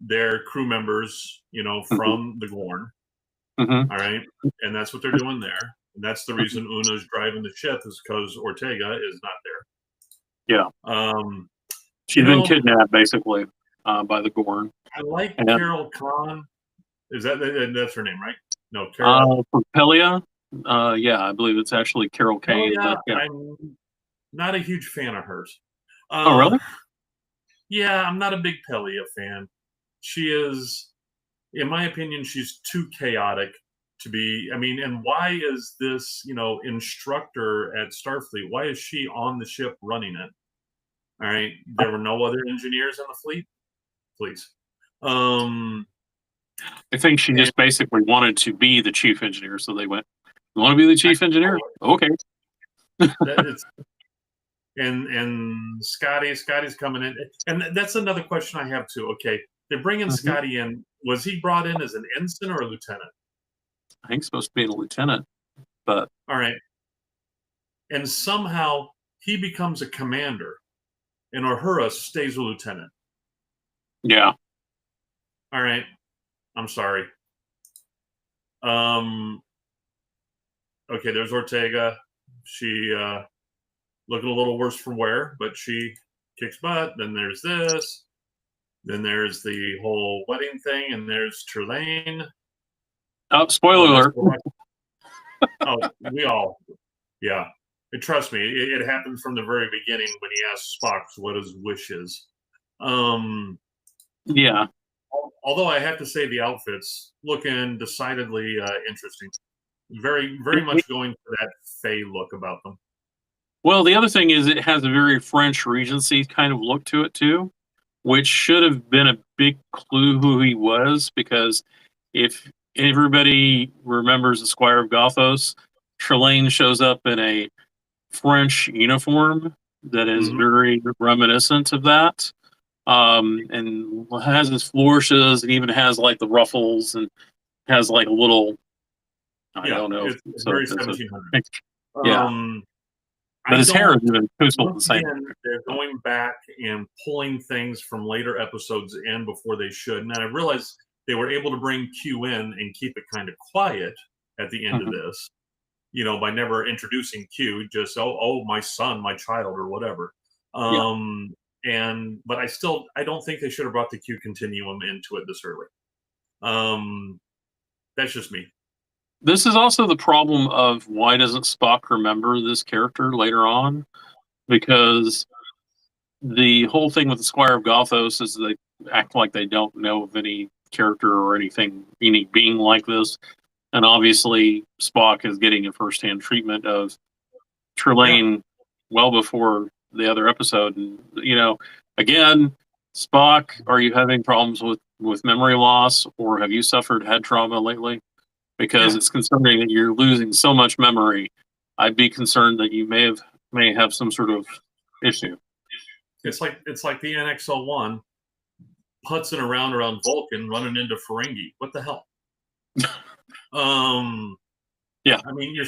their crew members, you know, from the Gorn. Mm-hmm. All right. And that's what they're doing there. And that's the reason Una's driving the ship, is because Ortega is not there. Yeah. She's been kidnapped basically by the Gorn. I like Carol Khan. That's her name, right? No, Carol. Pelia. Yeah, I believe it's actually Carol Kane. Oh, yeah. I'm not a huge fan of hers. Oh, really? Yeah, I'm not a big Pelia fan. She is, in my opinion, she's too chaotic to be. I mean, and why is this, you know, instructor at Starfleet? Why is she on the ship running it? All right, there were no other engineers in the fleet. Please. I think she just basically wanted to be the chief engineer, so they went, "You want to be the chief engineer? Okay." And Scotty's coming in, and that's another question I have too. Okay. They're bringing Scotty in. Was he brought in as an ensign or a lieutenant? I think he's supposed to be a lieutenant, but all right. And somehow he becomes a commander, and Uhura stays a lieutenant. Yeah. All right. I'm sorry. Okay, there's Ortega. She looking a little worse for wear, but she kicks butt. Then there's this. Then there's the whole wedding thing, and there's Trelane. Oh, spoiler alert. Yeah. And trust me, it happened from the very beginning when he asked Spock what his wish is. Yeah. Although I have to say the outfits looking decidedly interesting. Very, very much going for that Fae look about them. Well, the other thing is it has a very French Regency kind of look to it, too, which should have been a big clue who he was, because if everybody remembers the Squire of Gothos, Trelane shows up in a French uniform that is very reminiscent of that, and has his flourishes and even has like the ruffles and has like a little, I don't know. It's very 1700. Yeah. But his hair is even the same. They're going back and pulling things from later episodes in before they should. And I realized they were able to bring Q in and keep it kind of quiet at the end of this, you know, by never introducing Q, just, oh, my son, my child, or whatever. But I don't think they should have brought the Q continuum into it this early. That's just me. This is also the problem of why doesn't Spock remember this character later on? Because the whole thing with the Squire of Gothos is they act like they don't know of any character or any being like this. And obviously, Spock is getting a firsthand treatment of Trelane well before the other episode. And, again, Spock, are you having problems with memory loss, or have you suffered head trauma lately? Because it's concerning that you're losing so much memory. I'd be concerned that you may have some sort of issue. It's like the NX-01 putzing around Vulcan, running into Ferengi. What the hell? Yeah. I mean, you're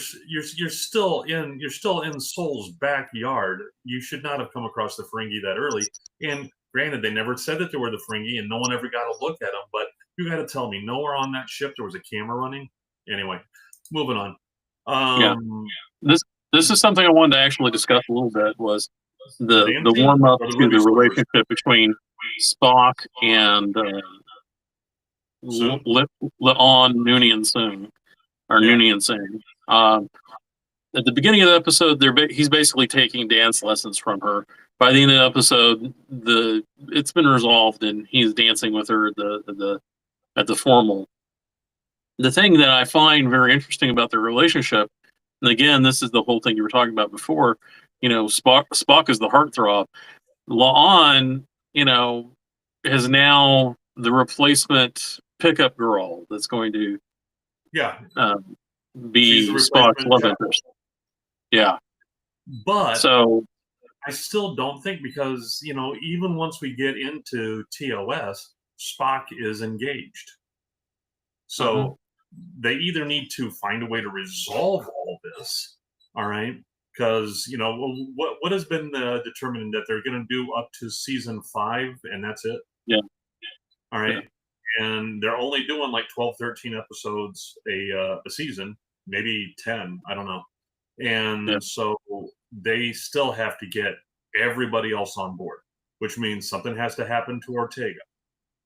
still in Sol's backyard. You should not have come across the Ferengi that early. And granted, they never said that they were the Ferengi, and no one ever got a look at them. But you got to tell me, nowhere on that ship there was a camera running. Anyway, moving on. This is something I wanted to actually discuss a little bit. Was the warm up to the relationship between Spock and La'an Noonien Soong, or Noonien Soong. At the beginning of the episode, he's basically taking dance lessons from her. By the end of the episode, it's been resolved, and he's dancing with her at the formal. The thing that I find very interesting about their relationship, and again, this is the whole thing you were talking about before. Spock is the heartthrob. La'an, is now the replacement pickup girl that's going to be Spock's love interest. Yeah. But so I still don't think, because, even once we get into TOS, Spock is engaged. So they either need to find a way to resolve all this, all right? Because, what has been determined that they're going to do up to season 5, and that's it? Yeah. All right. Yeah. And they're only doing like 12, 13 episodes a season, maybe 10, I don't know. And so they still have to get everybody else on board, which means something has to happen to Ortega.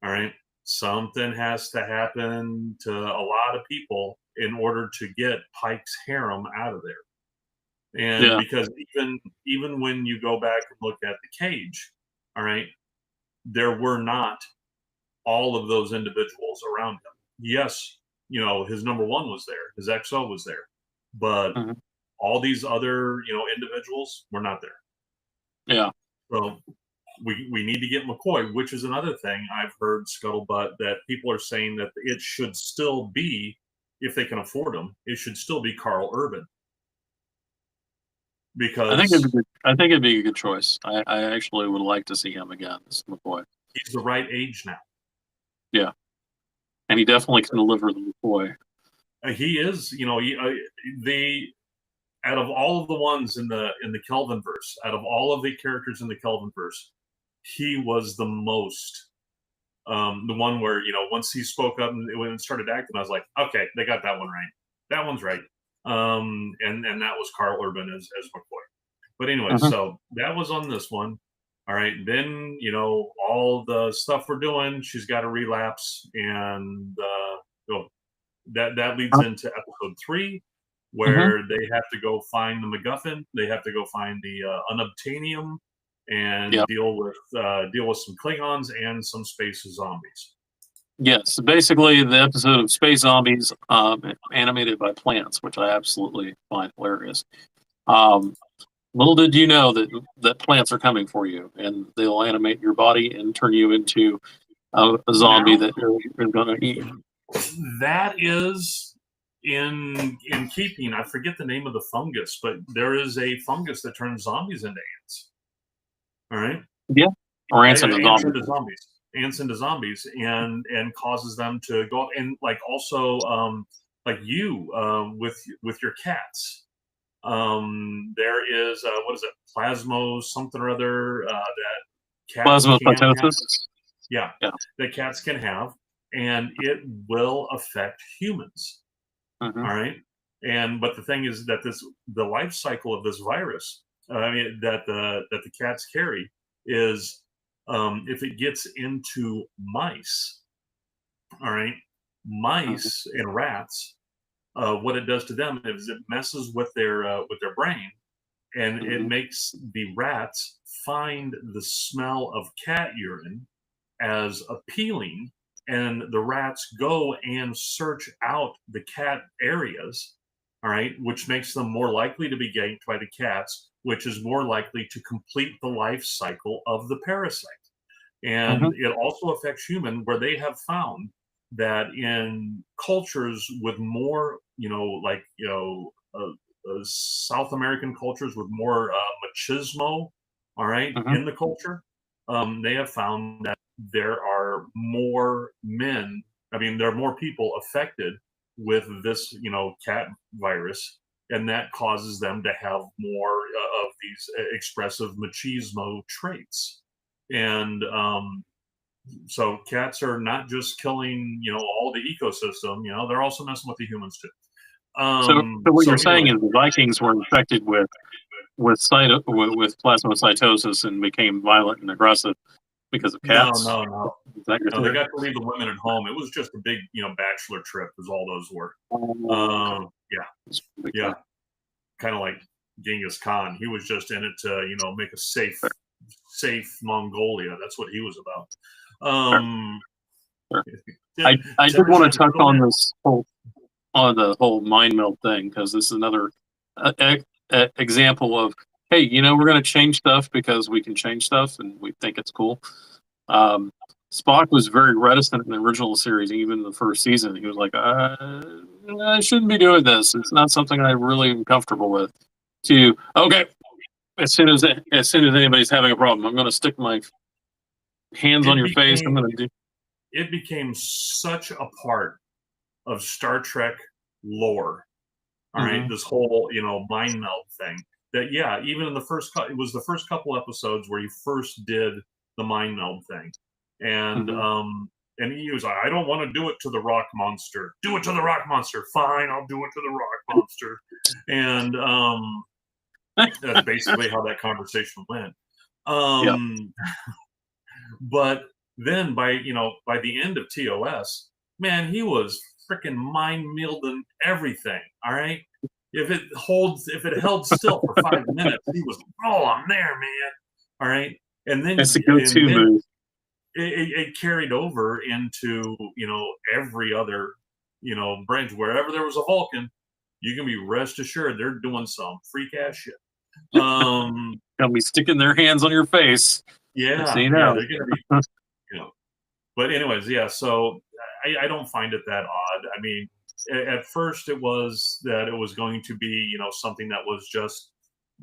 All right. Something has to happen to a lot of people in order to get Pike's harem out of there. And because even when you go back and look at the cage, all right, there were not all of those individuals around him. Yes, his number one was there, his XO was there, but all these other, individuals were not there. Yeah. So we need to get McCoy, which is another thing I've heard scuttlebutt that people are saying that it should still be, if they can afford him, it should still be Carl Urban. Because I think it'd be a good choice. I actually would like to see him again, as McCoy. He's the right age now. Yeah, and he definitely can deliver the McCoy. He is, out of all of the ones in the Kelvinverse, out of all of the characters in the Kelvinverse, he was the most, the one where, once he spoke up and when it started acting, I was like, okay, they got that one right. That one's right. And that was Carl Urban as McCoy. But anyway, so that was on this one. All right. Then, all the stuff we're doing, she's got a relapse, and that leads into episode 3, where they have to go find the MacGuffin. They have to go find the unobtainium and deal with some Klingons and some space zombies. Yes, basically the episode of Space Zombies, animated by plants, which I absolutely find hilarious. Little did you know that plants are coming for you, and they'll animate your body and turn you into a zombie that you're going to eat. That is in keeping. I forget the name of the fungus, but there is a fungus that turns zombies into ants. All right. Yeah. Or ants into zombies. Ants into zombies, and causes them to go up, and like also like you with your cats. There is what is it, plasmo something or other that cats plasmaphytosis. Yeah, that cats can have, and it will affect humans. All right, but the thing is that the life cycle of this virus, that the cats carry is, if it gets into mice, all right, mice and rats. What it does to them is it messes with their brain, and it makes the rats find the smell of cat urine as appealing and the rats go and search out the cat areas, all right, which makes them more likely to be ganked by the cats, which is more likely to complete the life cycle of the parasite. And it also affects human, where they have found that in cultures with more, South American cultures with more machismo, all right, in the culture, they have found that there are more men. I mean, there are more people affected with this, cat virus, and that causes them to have more of these expressive machismo traits. And so cats are not just killing, all the ecosystem. They're also messing with the humans too. So what you're saying is the Vikings were infected with plasmacytosis and became violent and aggressive because of cats? No. They got to leave the women at home. It was just a big, bachelor trip, is all those were. Yeah. Kind of like Genghis Khan. He was just in it to, make a safe Mongolia. That's what he was about. I did want to touch on the whole mind meld thing, because this is another example of, hey, we're going to change stuff because we can change stuff and we think it's cool. Spock was very reticent in the original series, even the first season. He was like, I shouldn't be doing this. It's not something I really am comfortable with. Okay, as soon as anybody's having a problem, I'm going to stick my hands on your face. I'm going to do. It became such a part of Star Trek lore. All right, this whole mind meld thing. That even in the first it was the first couple episodes where he first did the mind meld thing, and he was like, I don't want to do it to the rock monster. Do it to the rock monster. Fine, I'll do it to the rock monster. And that's basically how that conversation went. But then by the end of TOS, man, he was freaking mind melding everything. All right. If it held still for 5 minutes, he was, I'm there, man. All right. And then it's a go-to move. It carried over into, every other, branch. Wherever there was a Vulcan, you can be rest assured they're doing some freak ass shit. They'll be sticking their hands on your face. Yeah. They're gonna be, But anyways, so I don't find it that odd. I mean, at first it was that it was going to be, something that was just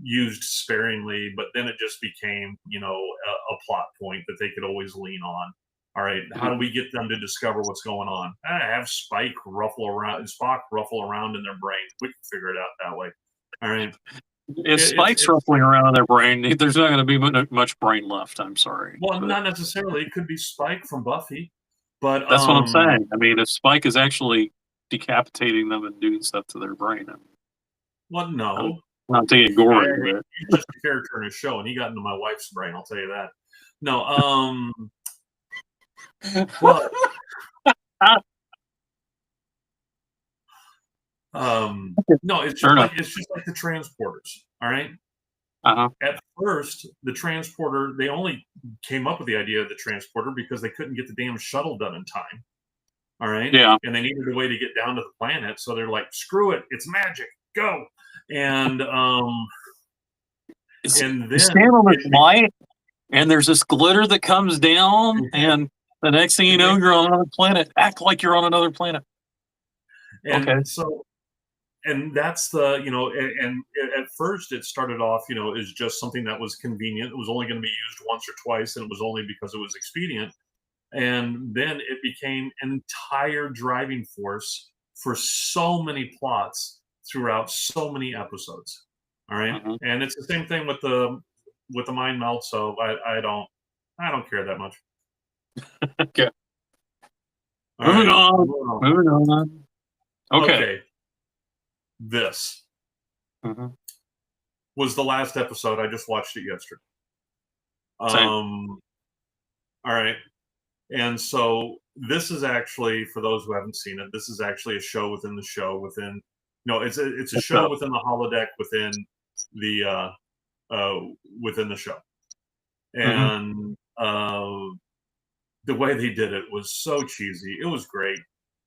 used sparingly, but then it just became, a plot point that they could always lean on. All right, how do we get them to discover what's going on? Have Spock ruffle around in their brain. We can figure it out that way. All right. If Spike's ruffling around in their brain, there's not going to be much brain left. I'm sorry. Well, not necessarily. It could be Spike from Buffy, but that's what I'm saying. I mean, if Spike is actually decapitating them and doing stuff to their brain, no. Not to get gory, but he's just a character in a show, and he got into my wife's brain. I'll tell you that. No, but no, it's just like the transporters. All right. At first, the transporter, they only came up with the idea of the transporter because they couldn't get the damn shuttle done in time. All right. Yeah. And they needed a way to get down to the planet, so they're like, "Screw it, it's magic, go!" And then stand on this light, and there's this glitter that comes down, and the next thing you know, you're on another planet. Act like you're on another planet. And so, and that's the, and at first it started off, as just something that was convenient. It was only going to be used once or twice, and it was only because it was expedient. And then it became an entire driving force for so many plots throughout so many episodes. All right. And it's the same thing with the mind meld. So I don't care that much. Okay. Moving on. Okay. This was the last episode. I just watched it yesterday. All right. And so this is actually, for those who haven't seen it, this is actually a show within the show within. No, it's a show within the holodeck within the show, and the way they did it was so cheesy. It was great.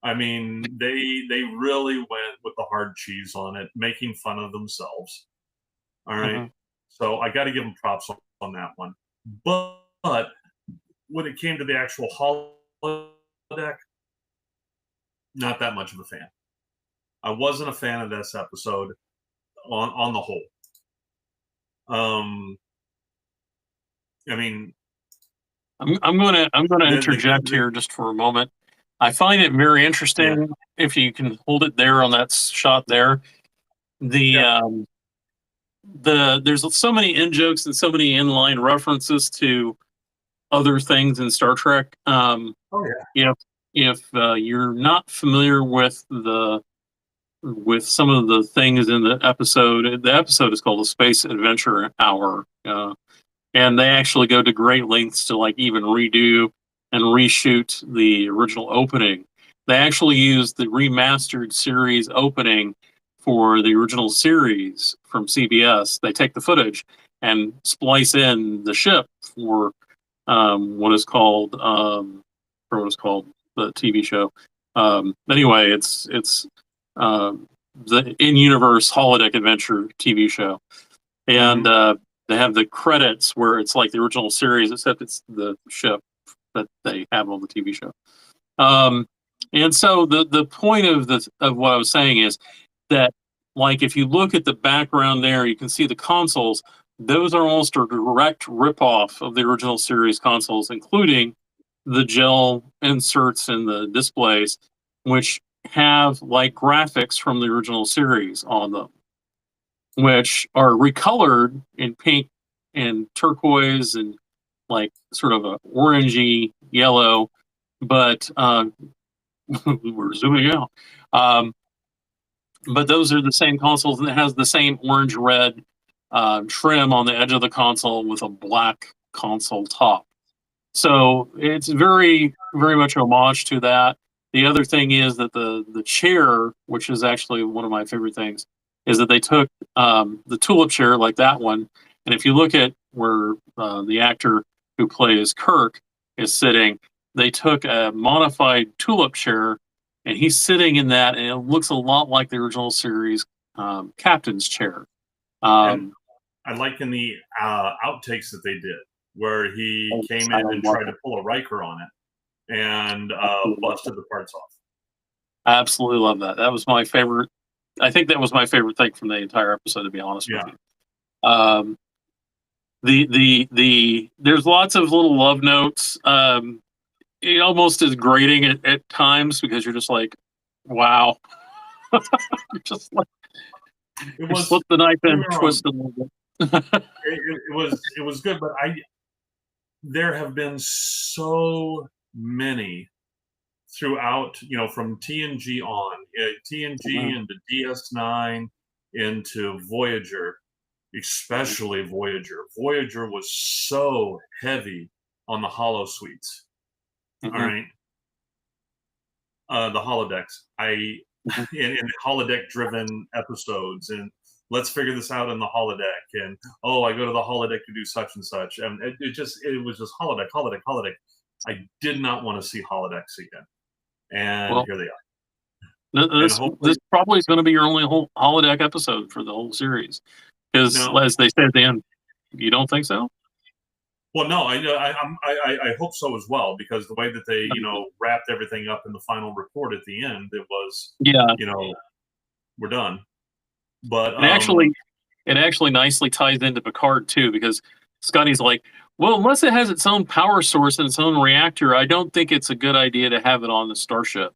I mean, they really went with the hard cheese on it, making fun of themselves. All right. Mhm. So I got to give them props on that one. But when it came to the actual holodeck, not that much of a fan. I wasn't a fan of this episode on the whole. I mean, I'm gonna interject the here just for a moment. I find it very interesting if you can hold it there on that shot there. The there's so many in jokes and so many inline references to other things in Star Trek. oh yeah, If you're not familiar with some of the things in the episode is called the Space Adventure Hour, and they actually go to great lengths to like even redo and reshoot the original opening. They actually use the remastered series opening for the original series from CBS. They take the footage and splice in the ship for what is called the TV show. Anyway, it's the in-universe holodeck adventure TV show, and they have the credits where it's like the original series, except it's the ship that they have on the TV show. And so the point of what I was saying is that, like, if you look at the background there, you can see the consoles. Those are almost a direct ripoff of the original series consoles, including the gel inserts and the displays, which have like graphics from the original series on them, which are recolored in pink and turquoise and like sort of a orangey yellow, but we're zooming out. But those are the same consoles, and it has the same orange red trim on the edge of the console with a black console top. So it's very, very much homage to that. The other thing is that the chair, which is actually one of my favorite things, is that they took the tulip chair like that one, and if you look at where the actor who plays Kirk is sitting, they took a modified tulip chair, and he's sitting in that, and it looks a lot like the original series captain's chair. and I like in the outtakes that they did, where he came in and tried to pull a Riker on it and busted the parts off. I absolutely love that. That was my favorite. I think that was my favorite thing from the entire episode, to be honest with you. There's lots of little love notes. It almost is grating at times because you're just like, wow. You're just like, It was slip the knife in, twist a little bit. it was good, but there have been so many throughout, from TNG on, TNG into DS9 into Voyager, especially Voyager. Voyager was so heavy on the holo suites. All right. The holodecks. In holodeck driven episodes, and let's figure this out in the holodeck, and I go to the holodeck to do such and such, and it was just holodeck. I did not want to see holodecks again, and here they are. This probably is going to be your only whole holodeck episode for the whole series, because as they said at the end, you don't think so? Well, no, I hope so as well, because the way that they wrapped everything up in the final report at the end, it was we're done. But it actually nicely ties into Picard too, because Scotty's like, well, unless it has its own power source and its own reactor, I don't think it's a good idea to have it on the starship.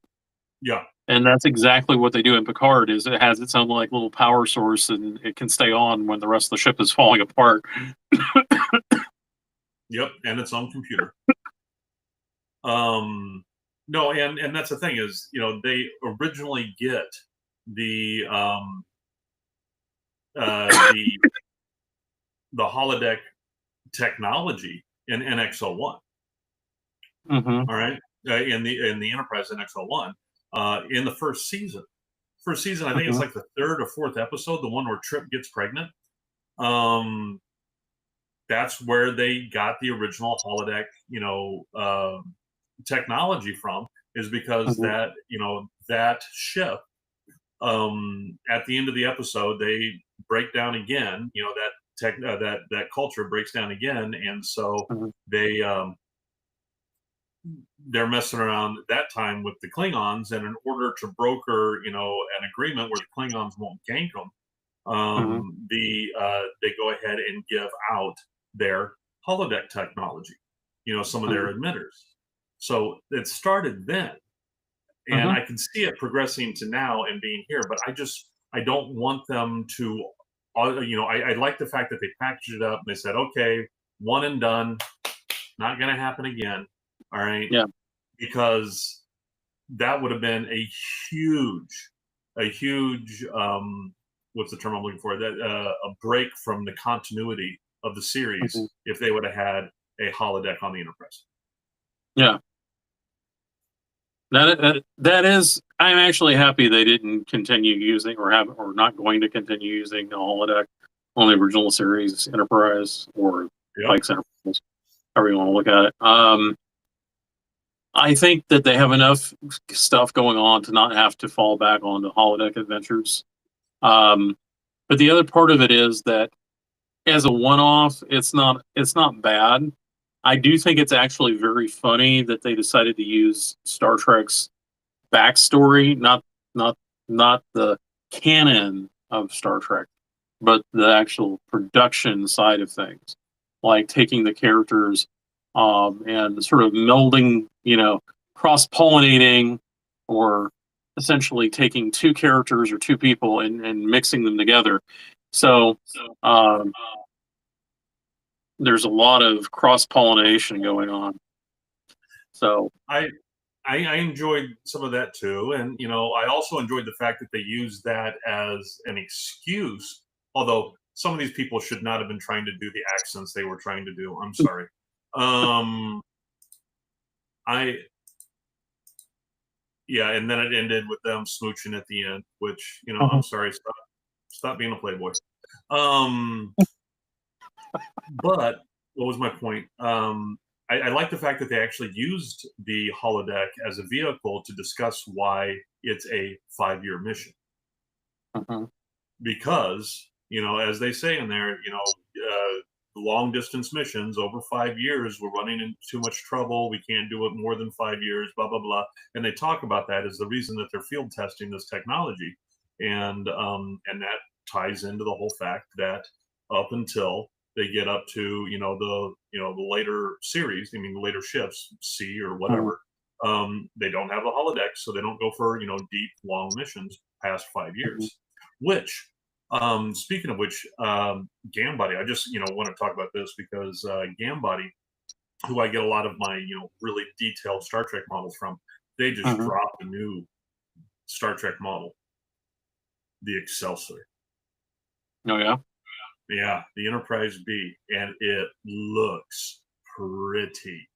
Yeah. And that's exactly what they do in Picard. Is it has its own like little power source, and it can stay on when the rest of the ship is falling apart. Yep, and its own computer. No, and that's the thing is, they originally get the holodeck technology in NX-01. Mm-hmm. All right, in the Enterprise NX-01, in the first season. First season, I think it's like the third or fourth episode, the one where Trip gets pregnant. That's where they got the original holodeck, technology from is because Mhm. that, that ship, at the end of the episode, they break down again. That culture breaks down again, and so Mhm. they they're messing around at that time with the Klingons, and in order to broker, an agreement where the Klingons won't gank them, Mhm. they go ahead and give out their holodeck technology, some of their Mhm. emitters. So it started then, and Mhm. I can see it progressing to now and being here. But I don't want them to, I like the fact that they packaged it up and they said, okay, one and done, not going to happen again. All right, Yeah. because that would have been a huge, what's the term I'm looking for? That a break from the continuity of the Mhm. series if they would have had a holodeck on the Enterprise. Yeah. That is. I'm actually happy they didn't continue using or not going to continue using the holodeck on the original series Enterprise or Yep. Pike's Enterprise, however you want to look at it. I think that they have enough stuff going on to not have to fall back on the holodeck adventures. But the other part of it is that as a one-off, it's not bad. I do think it's actually very funny that they decided to use Star Trek's backstory, not not the canon of Star Trek, but the actual production side of things, like taking the characters and sort of melding, cross pollinating, or essentially taking two characters or two people and mixing them together. So um, there's a lot of cross pollination going on. So I enjoyed some of that too, and I also enjoyed the fact that they used that as an excuse. Although some of these people should not have been trying to do the accents they were trying to do. I'm sorry. Um, I Yeah, and then it ended with them smooching at the end, which I'm sorry. Stop being a playboy. Um, but what was my point? I like the fact that they actually used the holodeck as a vehicle to discuss why it's a 5-year mission. Mhm. Because as they say in there, long distance missions over 5 years, we're running into too much trouble. We can't do it more than 5 years. Blah blah blah. And they talk about that as the reason that they're field testing this technology, and that ties into the whole fact that up until they get up to the later series, I mean the later ships, C or Mhm. whatever, they don't have a holodeck, so they don't go for deep long missions past 5 years. Which, speaking of which, Gambody, I just want to talk about this because Gambody, who I get a lot of my really detailed Star Trek models from, they just Mhm. dropped a new Star Trek model, the Excelsior. Oh yeah. Yeah, the Enterprise B, and it looks pretty.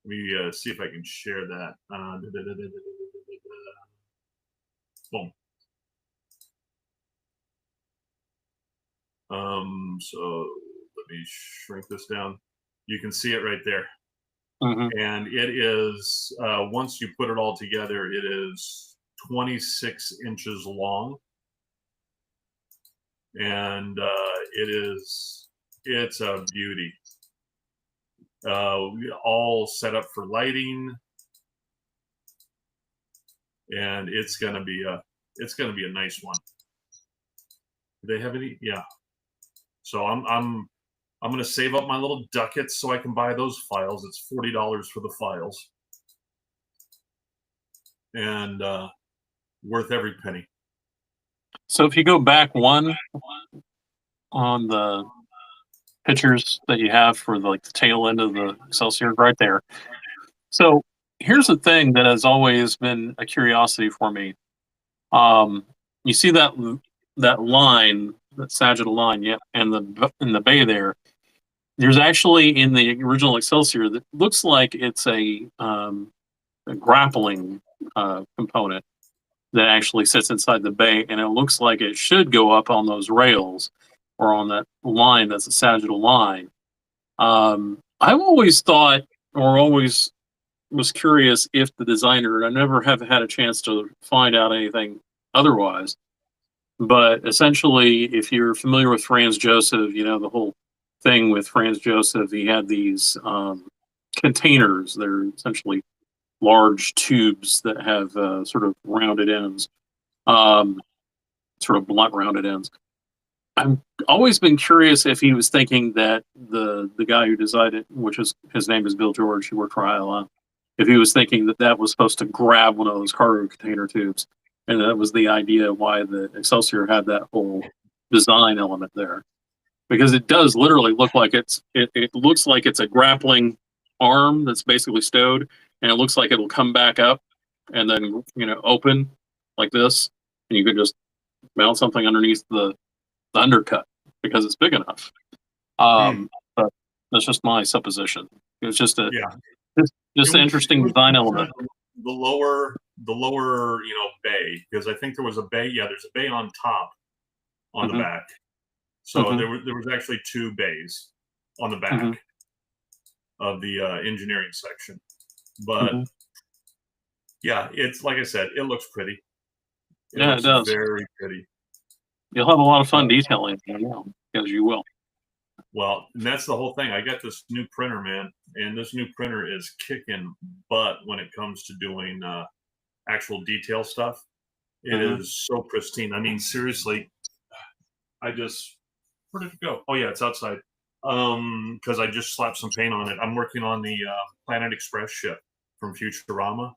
Let me see if I can share that. Boom. So let me shrink this down. You can see it right there. Mhm. And it is, once you put it all together, it is 26 inches long, and it's a beauty. All set up for lighting, and it's gonna be a nice one. Do they have any? Yeah. So I'm gonna save up my little ducats so I can buy those files. It's $40 for the files, and worth every penny. So if you go back one on the pictures that you have for the tail end of the Excelsior right there. So here's the thing that has always been a curiosity for me. You see that line, that sagittal line, yeah, and in the bay there. There's actually in the original Excelsior that looks like it's a grappling component that actually sits inside the bay, and it looks like it should go up on those rails or on that line that's a sagittal line. I've always thought, or always was curious if the designer, and I never have had a chance to find out anything otherwise, but essentially, if you're familiar with Franz Joseph, you know, the whole thing with Franz Joseph, he had these containers. They're essentially large tubes that have sort of rounded ends, sort of blunt rounded ends. I've always been curious if he was thinking that the guy who designed it, which is his name is Bill George, who worked for ILM, if he was thinking that that was supposed to grab one of those cargo container tubes, and that was the idea why the Excelsior had that whole design element there, because it does literally look like it looks like it's a grappling arm that's basically stowed, and it looks like it'll come back up and then open like this, and you could just mount something underneath the undercut because it's big enough. But that's just my supposition. It was just just an interesting design element. The lower bay, because I think there was a bay. Yeah, there's a bay on top on the back. So there was actually 2 bays on the back of the engineering section. But yeah, it's like I said, it looks pretty. It does. Very pretty. You'll have a lot of fun detailing, as you will. Well, and that's the whole thing. I got this new printer, man, and this new printer is kicking butt when it comes to doing actual detail stuff. It is so pristine. I mean, seriously, where'd it go? Oh yeah, it's outside. Because I just slapped some paint on it. I'm working on the Planet Express ship from Futurama,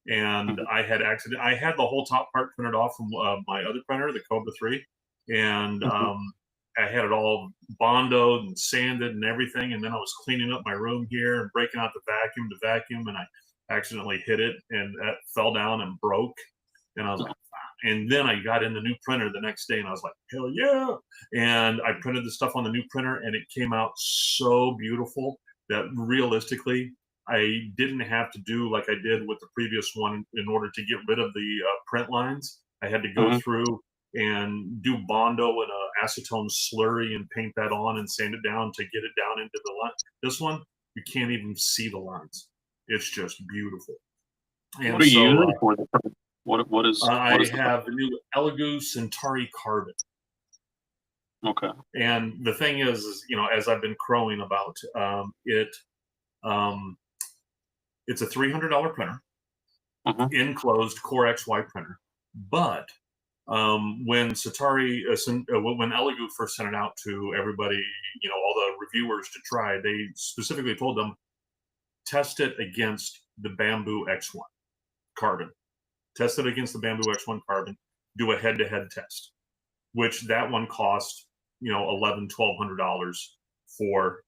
and I had the whole top part printed off from my other printer, the Cobra 3, and I had it all bondoed and sanded and everything, and then I was cleaning up my room here and breaking out the vacuum, and I accidentally hit it, and that fell down and broke, and I was like, and then I got in the new printer the next day, and I was like, hell yeah, and I printed the stuff on the new printer, and it came out so beautiful that realistically, I didn't have to do like I did with the previous one in order to get rid of the print lines. I had to go through and do Bondo and a acetone slurry and paint that on and sand it down to get it down into the line. This one, you can't even see the lines. It's just beautiful. And what are you using for the print? What is I have the new Elegoo Centauri Carbon. Okay. And the thing is as I've been crowing about it's a $300 printer, enclosed Core XY printer. But when Centauri, when Elegoo first sent it out to everybody, all the reviewers to try, they specifically told them, test it against the Bamboo X1 Carbon. Test it against the Bamboo X1 Carbon. Do a head-to-head test, which that one cost, $1,100-$1,200 for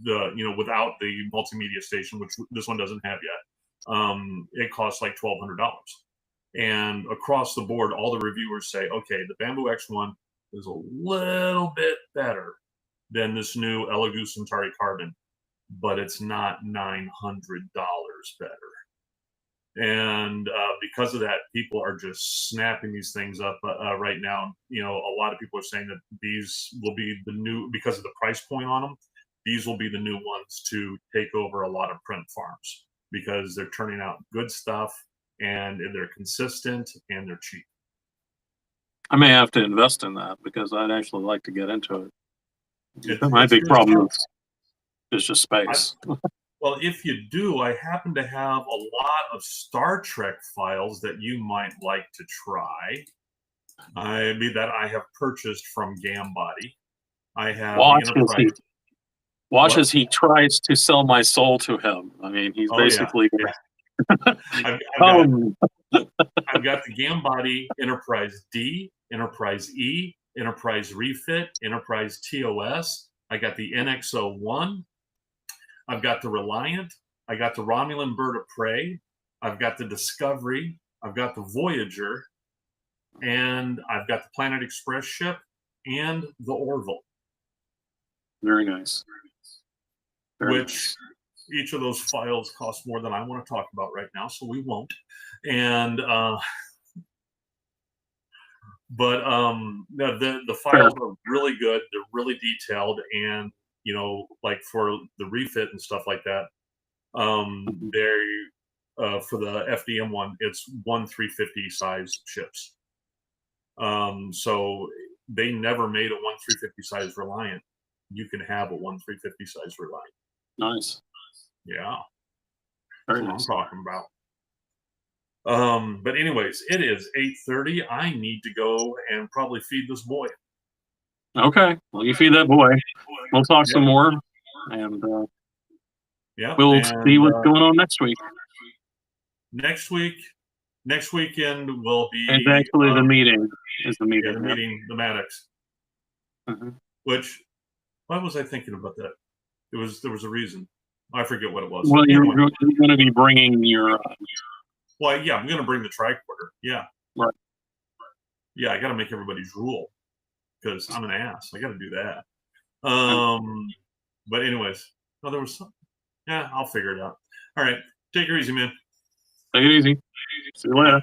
the, without the multimedia station, which this one doesn't have yet. It costs like $1,200. And across the board, all the reviewers say, okay, the Bamboo X1 is a little bit better than this new Elegoo Centauri Carbon, but it's not $900 better. And because of that, people are just snapping these things up right now. A lot of people are saying that these will be the new, because of the price point on them, these will be the new ones to take over a lot of print farms because they're turning out good stuff and they're consistent and they're cheap. I may have to invest in that because I'd actually like to get into it. My big problem is just space. Well, if you do, I happen to have a lot of Star Trek files that you might like to try. That I have purchased from Gambody. I have Watch as he tries to sell my soul to him. I mean, he's basically. Yeah. I've got the Gambody Enterprise D, Enterprise E, Enterprise Refit, Enterprise TOS. I got the NX-01. I've got the Reliant. I got the Romulan Bird of Prey. I've got the Discovery. I've got the Voyager. And I've got the Planet Express ship and the Orville. Very nice. Which each of those files cost more than I want to talk about right now, so we won't. And the files are really good. They're really detailed, and like for the refit and stuff like that, for the FDM one, it's 1 350 size ships. So they never made a 1 350 size Reliant. You can have a 1 350 size Reliant. Nice. Yeah. Very That's what nice. I'm talking about. But anyways, it is 8:30. I need to go and probably feed this boy. Okay. Well, you feed that boy. We'll talk some Yep. more, and Yeah. we'll see what's going on next week. Next weekend will be. It's actually the meeting. Is the meeting? Yeah, the meeting, the Maddox. Mhm. Which, why was I thinking about that? There was a reason. I forget what it was. Well, you're Anyway. going to be bringing your. Well, yeah, I'm going to bring the tricorder. Yeah. Right. Yeah, I got to make everybody drool because I'm an ass. I got to do that. But anyways, there was some. Yeah, I'll figure it out. All right, take her easy, man. Take it easy. See you later.